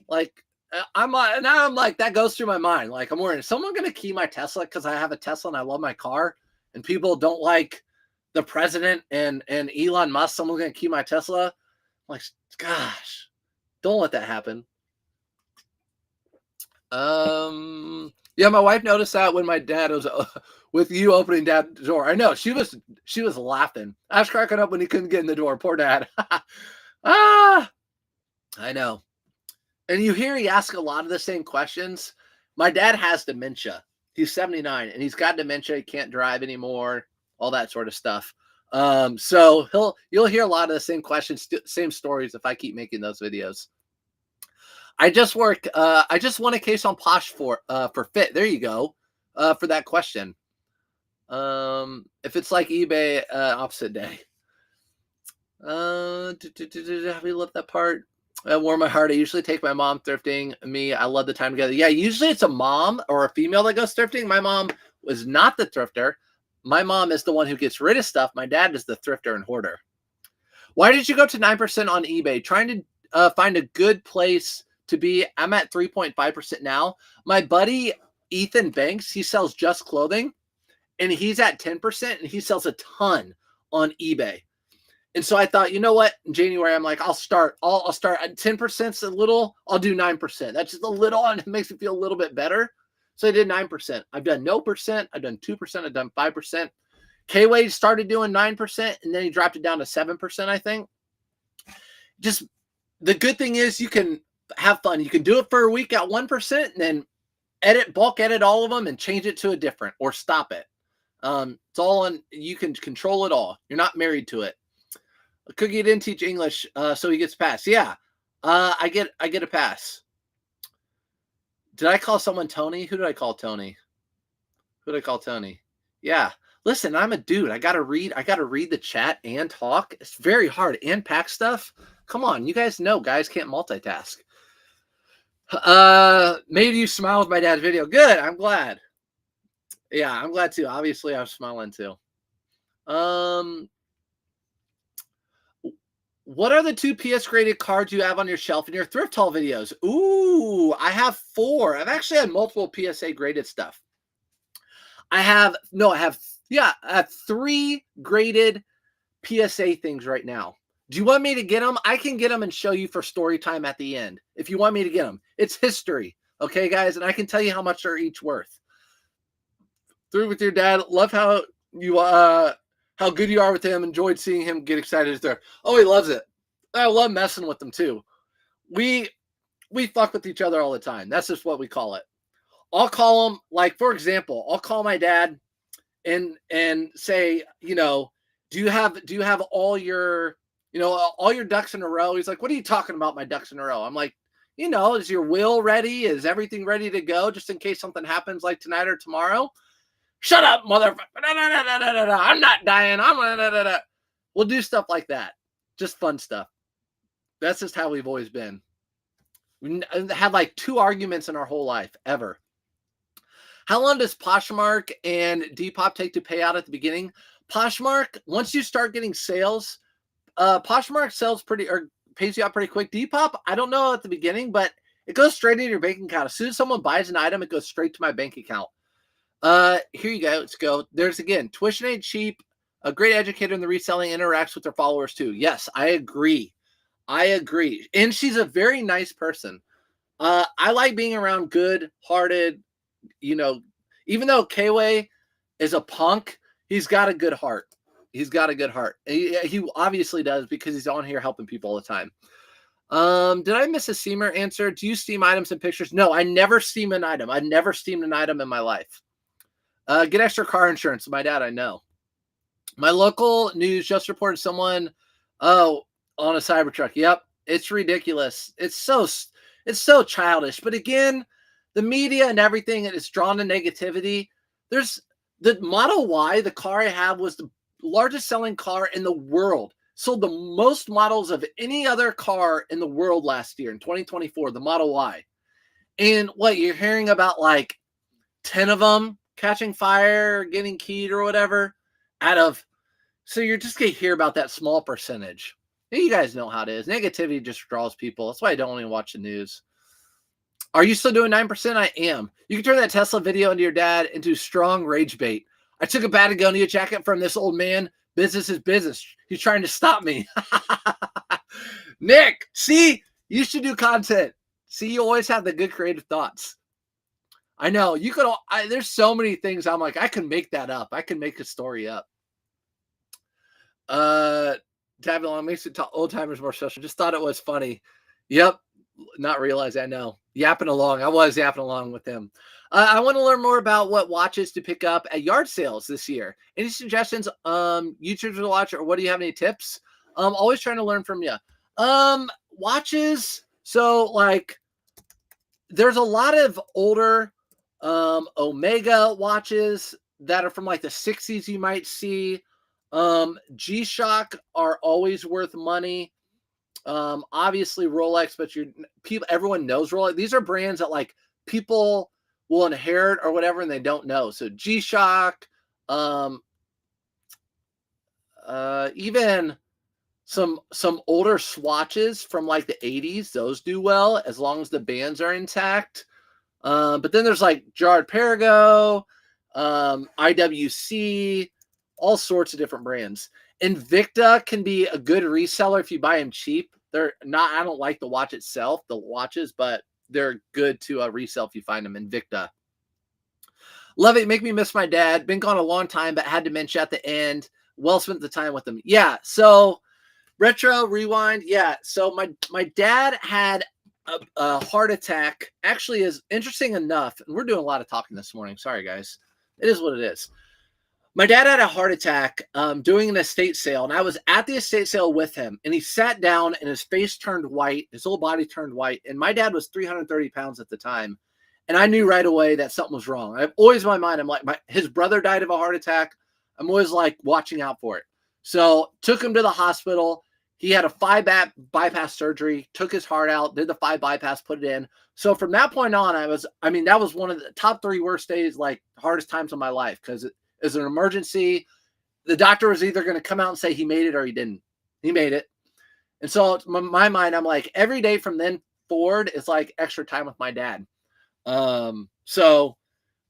Like, now I'm like, that goes through my mind. Like, I'm worried, is someone gonna key my Tesla because I have a Tesla and I love my car, and people don't like the president and Elon Musk? Someone's gonna key my Tesla? I'm like, gosh, don't let that happen. Yeah, my wife noticed that when my dad was with you opening dad's door. I know she was laughing. I was cracking up when he couldn't get in the door. Poor dad. I know. And you hear he asks a lot of the same questions. My dad has dementia. He's 79 and he's got dementia. He can't drive anymore. All that sort of stuff. So you'll hear a lot of the same questions, same stories if I keep making those videos. I just won a case on Posh for Fit. There you go. For that question. If it's like eBay, opposite day. Have we left that part? Warm my heart. I usually take my mom thrifting. I love the time together. Yeah, usually it's a mom or a female that goes thrifting. My mom was not the thrifter. My mom is the one who gets rid of stuff. My dad is the thrifter and hoarder. Why did you go to 9% on eBay? Trying to find a good place to be. I'm at 3.5% now. My buddy Ethan Banks, he sells Just Clothing, and he's at 10%, and he sells a ton on eBay. And so I thought, you know what? In January, I'm like, I'll start at 10%. A little. I'll do 9%. That's just a little, and it makes me feel a little bit better. So I did 9%. I've done no percent. I've done 2%. I've done 5%. K-Wade started doing 9%, and then he dropped it down to 7%, I think. Just the good thing is you can have fun. You can do it for a week at 1% and then bulk edit all of them and change it to a different or stop it. It's all on, you can control it all. You're not married to it. Cookie didn't teach English, so he gets a pass. Yeah. I get a pass. Did I call someone Tony? Who did I call Tony? Who did I call Tony? Yeah. Listen, I'm a dude. I gotta read the chat and talk. It's very hard and pack stuff. Come on, you guys know guys can't multitask. Made you smile with my dad's video. Good, I'm glad. Yeah, I'm glad too. Obviously, I was smiling too. What are the 2 PS graded cards you have on your shelf in your thrift haul videos? Ooh, I have 4. I've actually had multiple PSA graded stuff. I have 3 graded PSA things right now. Do you want me to get them? I can get them and show you for story time at the end. If you want me to get them, it's history. Okay, guys. And I can tell you how much they're each worth. Through with your dad. Love how you, how good you are with him. Enjoyed seeing him get excited there. Oh, he loves it. I love messing with them too. We fuck with each other all the time. That's just what we call it. I'll call him, like, for example, I'll call my dad and say, you know, do you have all your, you know, all your ducks in a row? He's like, what are you talking about, my ducks in a row? I'm like, you know, is your will ready? Is everything ready to go just in case something happens like tonight or tomorrow? Shut up, motherfucker. I'm not dying. We'll do stuff like that. Just fun stuff. That's just how we've always been. We had like 2 arguments in our whole life ever. How long does Poshmark and Depop take to pay out at the beginning? Poshmark, once you start getting sales, Poshmark sells pays you out pretty quick. Depop, I don't know at the beginning, but it goes straight into your bank account. As soon as someone buys an item, it goes straight to my bank account. Here you go. Let's go. There's again, tuition ain't cheap. A great educator in the reselling interacts with their followers too. Yes, I agree. And she's a very nice person. I like being around good-hearted, even though K-Way is a punk, he's got a good heart. He obviously does because he's on here helping people all the time. Did I miss a steamer answer? Do you steam items and pictures? No, I never steam an item. I've never steamed an item in my life. Get extra car insurance. My dad, I know. My local news just reported someone, on a Cybertruck. Yep, it's ridiculous. It's so childish. But again, the media and everything is drawn to negativity. There's the Model Y, the car I have, was the largest selling car in the world. Sold the most models of any other car in the world last year in 2024, the Model Y. And what you're hearing about, like 10 of them catching fire, getting keyed or whatever so you're just going to hear about that small percentage. You guys know how it is. Negativity just draws people. That's why I don't even watch the news. Are you still doing 9%? I am. You can turn that Tesla video into your dad into strong rage bait. I took a Patagonia jacket from this old man. Business is business. He's trying to stop me. Nick, see, you should do content. See, you always have the good creative thoughts. I know. There's so many things I'm like, I can make that up. I can make a story up. Tabbing along makes it old timers more social. Just thought it was funny. Yep. Not realize I know. Yapping along. I was yapping along with him. I want to learn more about what watches to pick up at yard sales this year. Any suggestions? YouTubers to watch, or what do you have? Any tips? Always trying to learn from you. Watches. So like, there's a lot of older Omega watches that are from like the 60s. You might see. G-Shock are always worth money. Obviously Rolex, but everyone knows Rolex. These are brands that like people will inherit or whatever, and they don't know. So G-Shock, even some older Swatches from like the 80s, those do well as long as the bands are intact. But then there's like Gerard Perregaux, IWC, all sorts of different brands. Invicta can be a good reseller if you buy them cheap. They're not, I don't like the watch itself, the watches, but they're good to resell if you find them. Invicta. Love it. Make me miss my dad. Been gone a long time, but had dementia at the end. Well spent the time with him. Yeah. So retro rewind. Yeah. So my dad had a heart attack. Actually, is interesting enough. And we're doing a lot of talking this morning. Sorry, guys. It is what it is. My dad had a heart attack doing an estate sale, and I was at the estate sale with him, and he sat down, and his face turned white. His whole body turned white, and my dad was 330 pounds at the time, and I knew right away that something was wrong. I've always in my mind, I'm like, his brother died of a heart attack. I'm always like watching out for it. So took him to the hospital. He had a 5 bypass surgery, took his heart out, did the 5 bypass, put it in. So from that point on, that was one of the top 3 worst days, like hardest times of my life, because it was an emergency. The doctor was either going to come out and say he made it or he didn't. He made it. And so in my mind, I'm like, every day from then forward is like extra time with my dad. So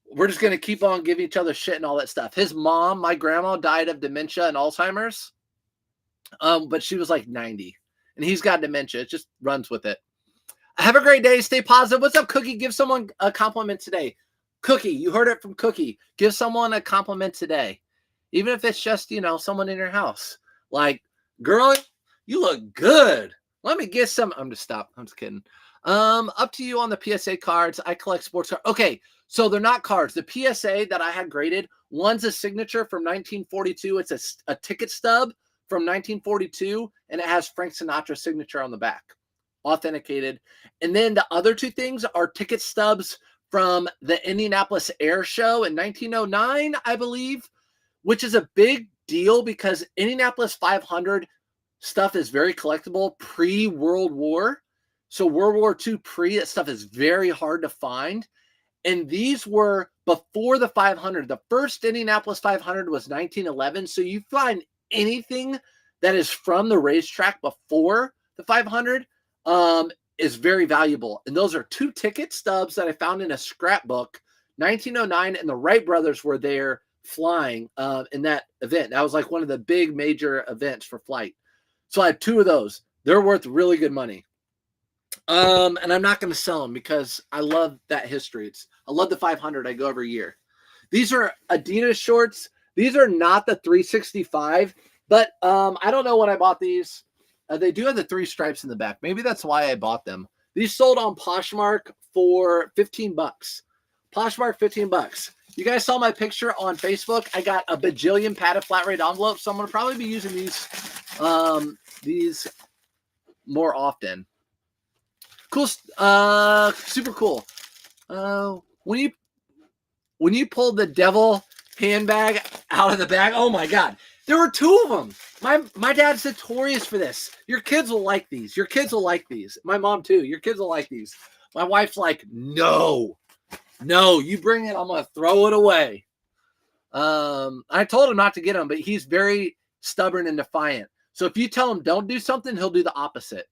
we're just going to keep on giving each other shit and all that stuff. His mom, my grandma, died of dementia and Alzheimer's. But she was like 90, and he's got dementia. It just runs with it. Have a great day. Stay positive. What's up, Cookie? Give someone a compliment today. Cookie, you heard it from Cookie. Give someone a compliment today. Even if it's just, someone in your house. Like, girl, you look good. Let me get some. I'm just kidding. Up to you on the PSA cards. I collect sports cards. Okay, so they're not cards. The PSA that I had graded, one's a signature from 1942. It's a ticket stub from 1942, and it has Frank Sinatra's signature on the back, authenticated. And then the other 2 things are ticket stubs from the Indianapolis Air Show in 1909, I believe, which is a big deal because Indianapolis 500 stuff is very collectible pre-World War. So World War II that stuff is very hard to find. And these were before the 500. The first Indianapolis 500 was 1911. So you find anything that is from the racetrack before the 500 is very valuable. And those are 2 ticket stubs that I found in a scrapbook, 1909, and the Wright brothers were there flying in that event. That was like one of the big major events for flight. So I had 2 of those. They're worth really good money. And I'm not going to sell them because I love that history. I love the 500. I go every year. These are Adidas shorts. These are not the 365, but I don't know when I bought these. They do have the 3 stripes in the back. Maybe that's why I bought them. These sold on Poshmark for $15. Poshmark, $15. You guys saw my picture on Facebook. I got a bajillion padded flat rate envelopes, so I'm going to probably be using these more often. Cool, super cool. When you pulled the devil handbag out of the bag, oh my God, there were 2 of them. My dad's notorious for this. Your kids will like these. Your kids will like these. My mom too. Your kids will like these. My wife's like, no, you bring it, I'm gonna throw it away. I told him not to get them, but he's very stubborn and defiant. So if you tell him don't do something, he'll do the opposite.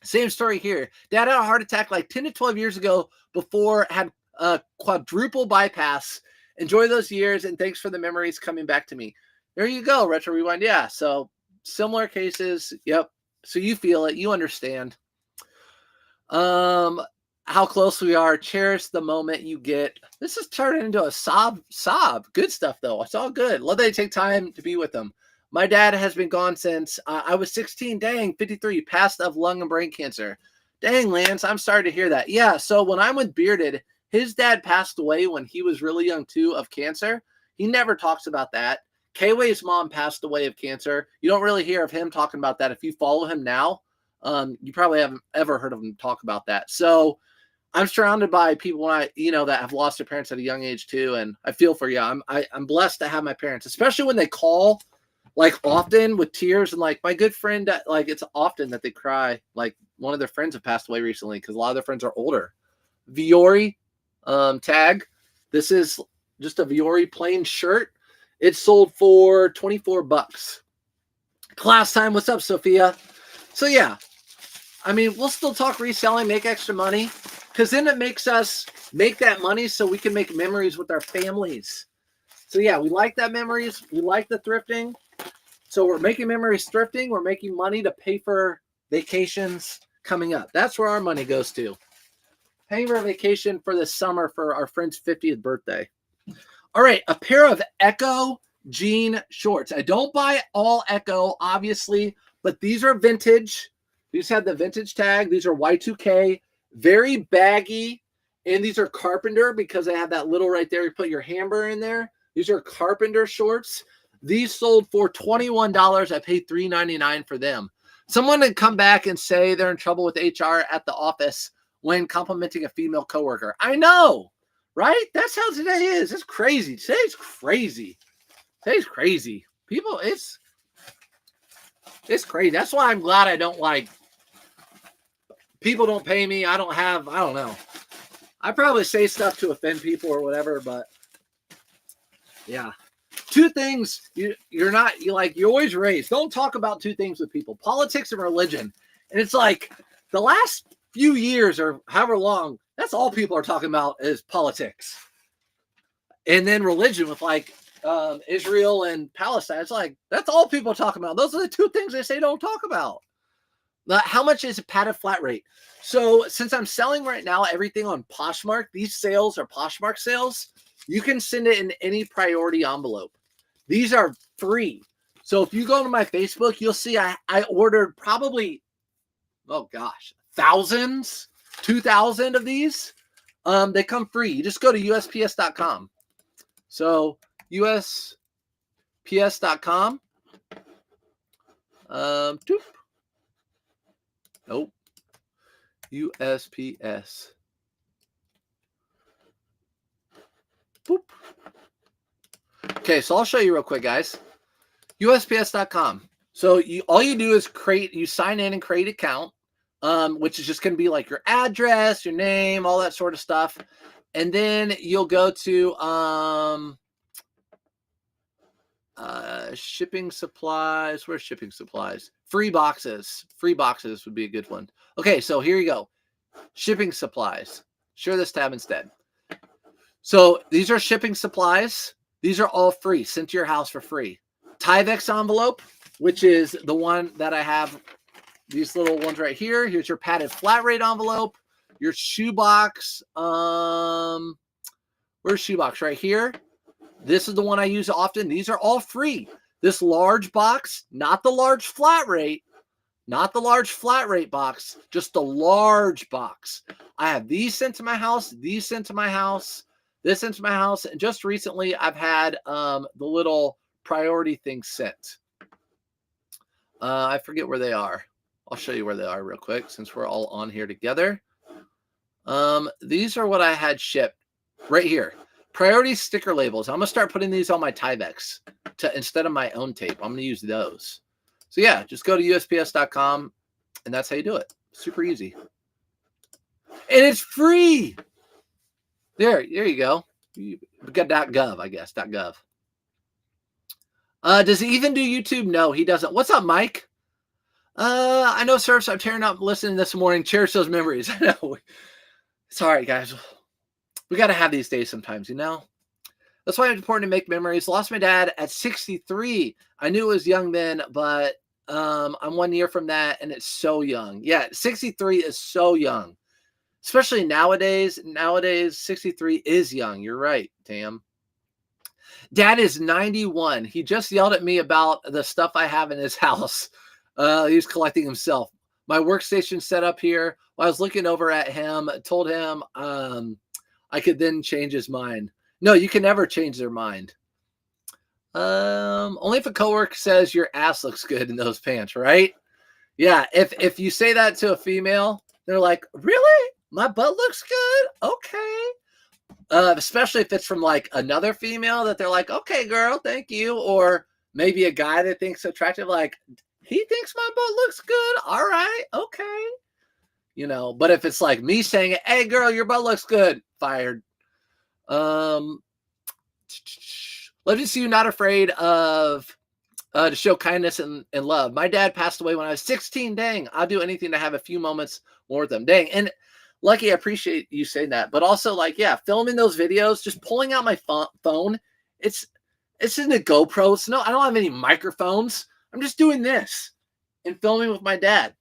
Same story here. Dad had a heart attack like 10 to 12 years ago before had a quadruple bypass. Enjoy those years, and thanks for the memories coming back to me. There you go, Retro Rewind. Yeah, so similar cases. Yep. So you feel it. You understand. How close we are. Cherish the moment you get. This is turning into a sob. Good stuff, though. It's all good. Love that you take time to be with them. My dad has been gone since I was 16. Dang, 53. Passed of lung and brain cancer. Dang, Lance, I'm sorry to hear that. Yeah, so when I'm with Bearded, his dad passed away when he was really young, too, of cancer. He never talks about that. K-Way's mom passed away of cancer. You don't really hear of him talking about that. If you follow him now, you probably haven't ever heard of him talk about that. So I'm surrounded by people that have lost their parents at a young age too, and I feel for you. I'm blessed to have my parents, especially when they call like often with tears, and like my good friend, like it's often that they cry. Like one of their friends have passed away recently because a lot of their friends are older. Viore tag. This is just a Viore plain shirt. It sold for $24. Class time. What's up, Sophia? So yeah, I mean, we'll still talk reselling, make extra money, because then it makes us make that money so we can make memories with our families. So yeah, we like that memories. We like the thrifting. So we're making memories thrifting. We're making money to pay for vacations coming up. That's where our money goes to. Paying for a vacation for the summer for our friend's 50th birthday. All right, a pair of Echo jean shorts. I don't buy all Echo, obviously, but these are vintage. These have the vintage tag. These are Y2K, very baggy, and these are Carpenter because they have that little right there. You put your hammer in there. These are Carpenter shorts. These sold for $21. I paid $3.99 for them. Someone would come back and say they're in trouble with HR at the office when complimenting a female coworker. I know. Right? That's how today is. It's crazy. Today's crazy. People, it's crazy. That's why I'm glad I don't people don't pay me. I don't know. I probably say stuff to offend people or whatever, but yeah. 2 things you're always raised. Don't talk about 2 things with people: politics and religion. And it's like the last few years or however long, that's all people are talking about is politics. And then religion with Israel and Palestine. It's like, that's all people are talking about. Those are the 2 things they say don't talk about. Now, how much is a padded flat rate? So since I'm selling right now everything on Poshmark, these sales are Poshmark sales. You can send it in any priority envelope. These are free. So if you go to my Facebook, you'll see I ordered probably, oh gosh, thousands. 2,000 of these. They come free. You just go to USPS.com. So USPS.com. Nope. USPS. Boop. Okay, so I'll show you real quick, guys. USPS.com. So all you do is you sign in and create an account. Which is just going to be like your address, your name, all that sort of stuff. And then you'll go to Shipping supplies. Where's shipping supplies? Free boxes. Free boxes would be a good one. Okay, so here you go. Shipping supplies. Share this tab instead. So these are shipping supplies. These are all free, sent to your house for free. Tyvek envelope, which is the one that I have. These little ones right here. Here's your padded flat rate envelope. Your shoebox. Where's shoebox? Right here. This is the one I use often. These are all free. This large box, not the large flat rate, not the large flat rate box, just the large box. I have these sent to my house, these sent to my house, this sent to my house, and just recently I've had the little priority things sent. I forget where they are. I'll show you where they are real quick since we're all on here together. These are what I had shipped right here. Priority sticker labels. I'm going to start putting these on my Tyveks instead of my own tape. I'm going to use those. So yeah, just go to USPS.com and that's how you do it. Super easy. And it's free. There you go. We got .gov, I guess, .gov. Does he even do YouTube? No, he doesn't. What's up, Mike? I know, sir, so I'm tearing up listening this morning. Cherish those memories. I know. It's all right, guys. We got to have these days sometimes, you know? That's why it's important to make memories. Lost my dad at 63. I knew it was young then, but I'm 1 year from that, and it's so young. Yeah, 63 is so young. Especially nowadays. Nowadays, 63 is young. You're right, Tam. Dad is 91. He just yelled at me about the stuff I have in his house. He's collecting himself. My workstation set up here. While I was looking over at him, told him I could then change his mind. No, you can never change their mind. Only if a coworker says your ass looks good in those pants, right? Yeah, if you say that to a female, they're like, really? My butt looks good? Okay. Especially if it's from like another female that they're like, okay, girl, thank you. Or maybe a guy that thinks attractive, like, he thinks my butt looks good. All right, okay. You know, but if it's like me saying it, hey, girl, your butt looks good. Fired. Let me see you not afraid of to show kindness and love. My dad passed away when I was 16. Dang, I'll do anything to have a few moments more with them. Dang. And Lucky, I appreciate you saying that. But also, like, yeah, filming those videos, just pulling out my phone. It's in a GoPro. So no, I don't have any microphones. I'm just doing this and filming with my dad.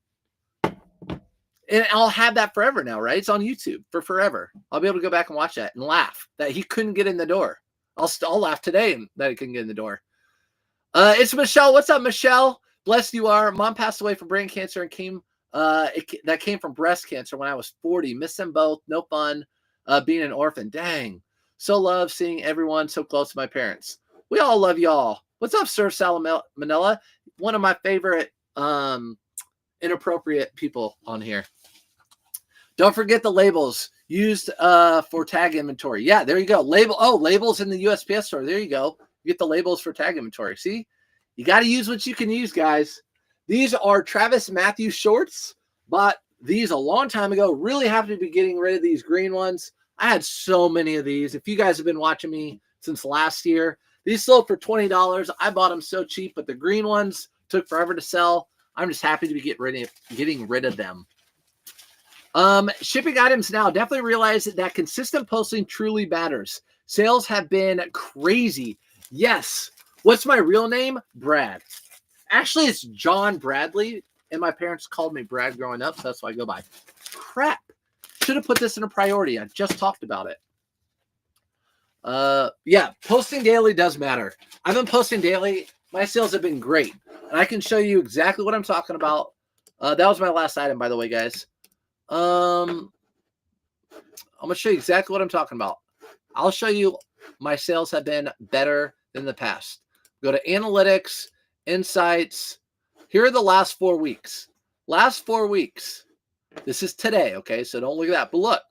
And I'll have that forever now, right? It's on YouTube for forever. I'll be able to go back and watch that and laugh that he couldn't get in the door. I'll laugh today that he couldn't get in the door. It's Michelle. What's up, Michelle? Blessed you are. Mom passed away from brain cancer and came from breast cancer when I was 40. Miss them both. No fun being an orphan. Dang. So love seeing everyone so close to my parents. We all love y'all. What's up, Sir Salmonella? One of my favorite inappropriate people on here. Don't forget the labels used for tag inventory. Yeah, there you go. Labels in the USPS store. There you go. You get the labels for tag inventory. See, you got to use what you can use, guys. These are Travis Matthew shorts. Bought these a long time ago. Really happy to be getting rid of these green ones. I had so many of these. If you guys have been watching me since last year, these sold for $20. I bought them so cheap, but the green ones took forever to sell. I'm just happy to be getting rid of them. Shipping items now. Definitely realize that consistent posting truly matters. Sales have been crazy. Yes. What's my real name? Brad. Actually, it's John Bradley, and my parents called me Brad growing up, so that's what I go by. Crap. Should have put this in a priority. I just talked about it. Yeah, posting daily does matter. I've been posting daily. My sales have been great, and I can show you exactly what I'm talking about. That was my last item, by the way, guys. I'm going to show you exactly what I'm talking about. I'll show you my sales have been better than the past. Go to analytics, insights. Here are the last 4 weeks. Last 4 weeks. This is today, okay? So don't look at that. But look,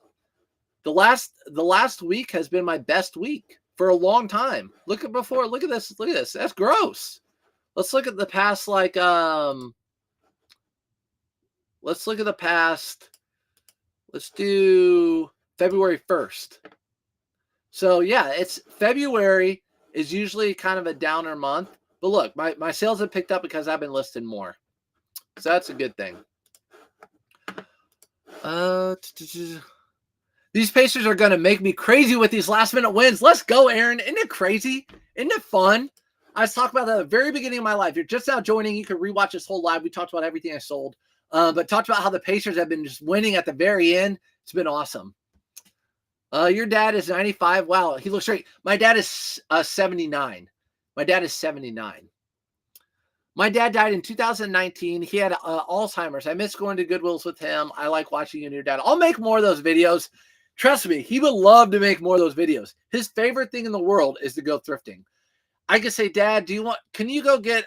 the last week has been my best week for a long time. Look at before. Look at this. Look at this. That's gross. Let's look at the past, like, let's look at the past. Let's do February 1st. So, yeah, it's February is usually kind of a downer month. But look, my sales have picked up because I've been listing more. So that's a good thing. These Pacers are going to make me crazy with these last-minute wins. Let's go, Aaron. Isn't it crazy? Isn't it fun? I was talking about that at the very beginning of my life. You're just now joining. You can rewatch this whole live. We talked about everything I sold. But talked about how the Pacers have been just winning at the very end. It's been awesome. Your dad is 95. Wow, he looks great. My dad is 79. My dad is 79. My dad died in 2019. He had Alzheimer's. I miss going to Goodwills with him. I like watching you and your dad. I'll make more of those videos. Trust me, he would love to make more of those videos. His favorite thing in the world is to go thrifting. I could say, Dad, can you go get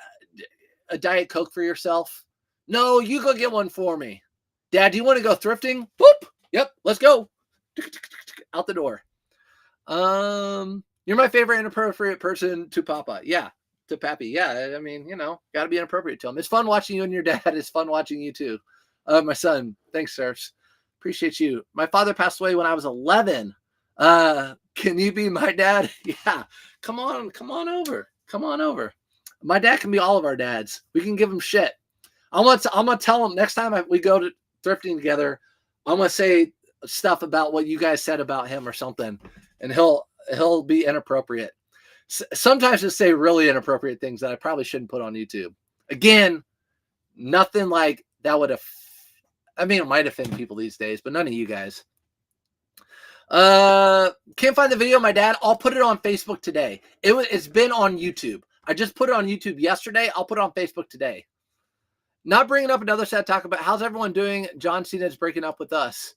a Diet Coke for yourself? No, you go get one for me. Dad, do you want to go thrifting? Whoop. Yep, let's go. Out the door. You're my favorite inappropriate person to Papa. Yeah. To Pappy. Yeah, I mean, got to be inappropriate to him. It's fun watching you and your dad. It's fun watching you too. My son. Thanks, sirs. Appreciate you. My father passed away when I was 11. Can you be my dad? Yeah. Come on over. Come on over. My dad can be all of our dads. We can give him shit. I'm gonna tell him next time we go to thrifting together, I'm gonna say stuff about what you guys said about him or something, and he'll be inappropriate. Sometimes just say really inappropriate things that I probably shouldn't put on YouTube. Again, nothing like that would have. I mean, it might offend people these days, but none of you guys. Can't find the video of my dad. I'll put it on Facebook today. It's been on YouTube. I just put it on YouTube yesterday. I'll put it on Facebook today. Not bringing up another set talk about how's everyone doing. John Cena's breaking up with us.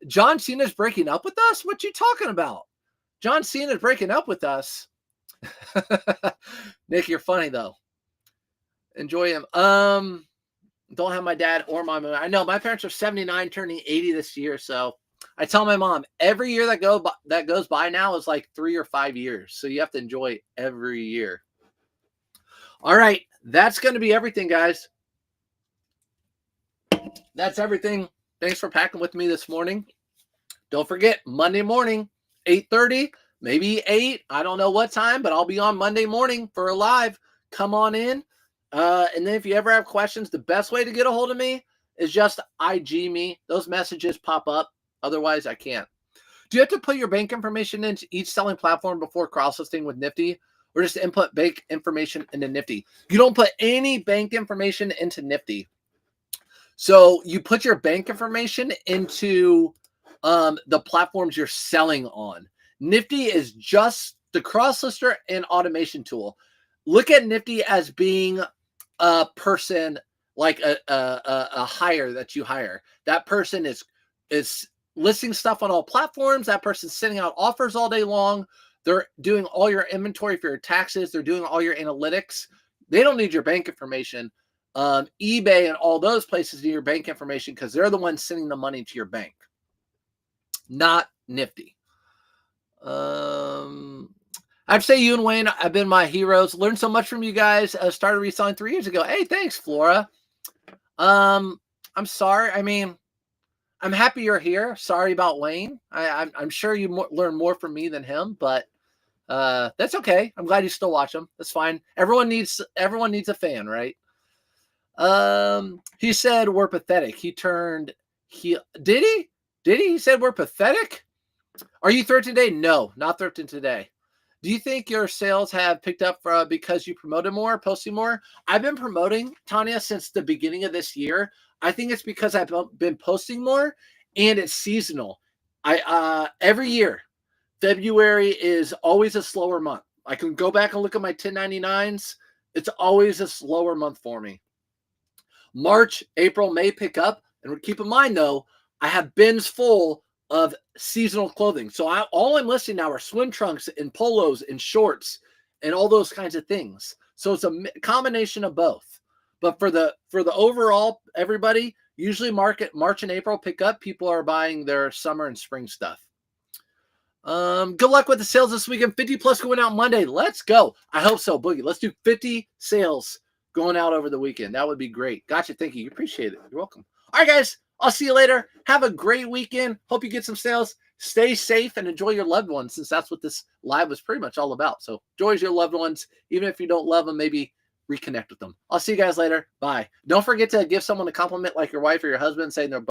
John Cena's breaking up with us? What you talking about? John Cena's breaking up with us. Nick, you're funny though. Enjoy him. Don't have my dad or my mom. I know my parents are 79, turning 80 this year. So I tell my mom every year that goes by now is like 3 or 5 years. So you have to enjoy every year. All right. That's going to be everything, guys. That's everything. Thanks for packing with me this morning. Don't forget, Monday morning, 8:30, maybe 8. I don't know what time, but I'll be on Monday morning for a live. Come on in. And then if you ever have questions, the best way to get a hold of me is just IG me. Those messages pop up. Otherwise, I can't. Do you have to put your bank information into each selling platform before cross-listing with Nifty? Or just input bank information into Nifty? You don't put any bank information into Nifty. So you put your bank information into the platforms you're selling on. Nifty is just the cross-lister and automation tool. Look at Nifty as being a person, like a hire that you hire. That person is listing stuff on all platforms. That person's sending out offers all day long. They're doing all your inventory for your taxes. They're doing all your analytics. They don't need your bank information. eBay and all those places need your bank information because they're the ones sending the money to your bank, not Nifty. I'd say you and Wayne have been my heroes. Learned so much from you guys. Started reselling 3 years ago. Hey, thanks, Flora. I'm sorry. I mean, I'm happy you're here. Sorry about Wayne. I'm sure you learn more from me than him, but that's okay. I'm glad you still watch him. That's fine. Everyone needs a fan, right? He said we're pathetic. Did he? He said we're pathetic? Are you thrifting today? No, not thrifting today. Do you think your sales have picked up because you promoted more, posting more? I've been promoting, Tanya, since the beginning of this year. I think it's because I've been posting more and it's seasonal. Every year, February is always a slower month. I can go back and look at my 1099s. It's always a slower month for me. March, April, May pick up. And keep in mind, though, I have bins full of seasonal clothing. So all I'm listing now are swim trunks and polos and shorts and all those kinds of things. So it's a combination of both. But for the overall, everybody, usually March and April pick up. People are buying their summer and spring stuff. Good luck with the sales this weekend. 50 plus going out Monday. Let's go. I hope so, Boogie. Let's do 50 sales going out over the weekend. That would be great. Gotcha. Thank you. Appreciate it. You're welcome. All right, guys. I'll see you later. Have a great weekend. Hope you get some sales. stay safe and enjoy your loved ones, since that's what this live was pretty much all about. So enjoy your loved ones. Even if you don't love them, maybe reconnect with them. I'll see you guys later. Bye. Don't forget to give someone a compliment like your wife or your husband, saying they're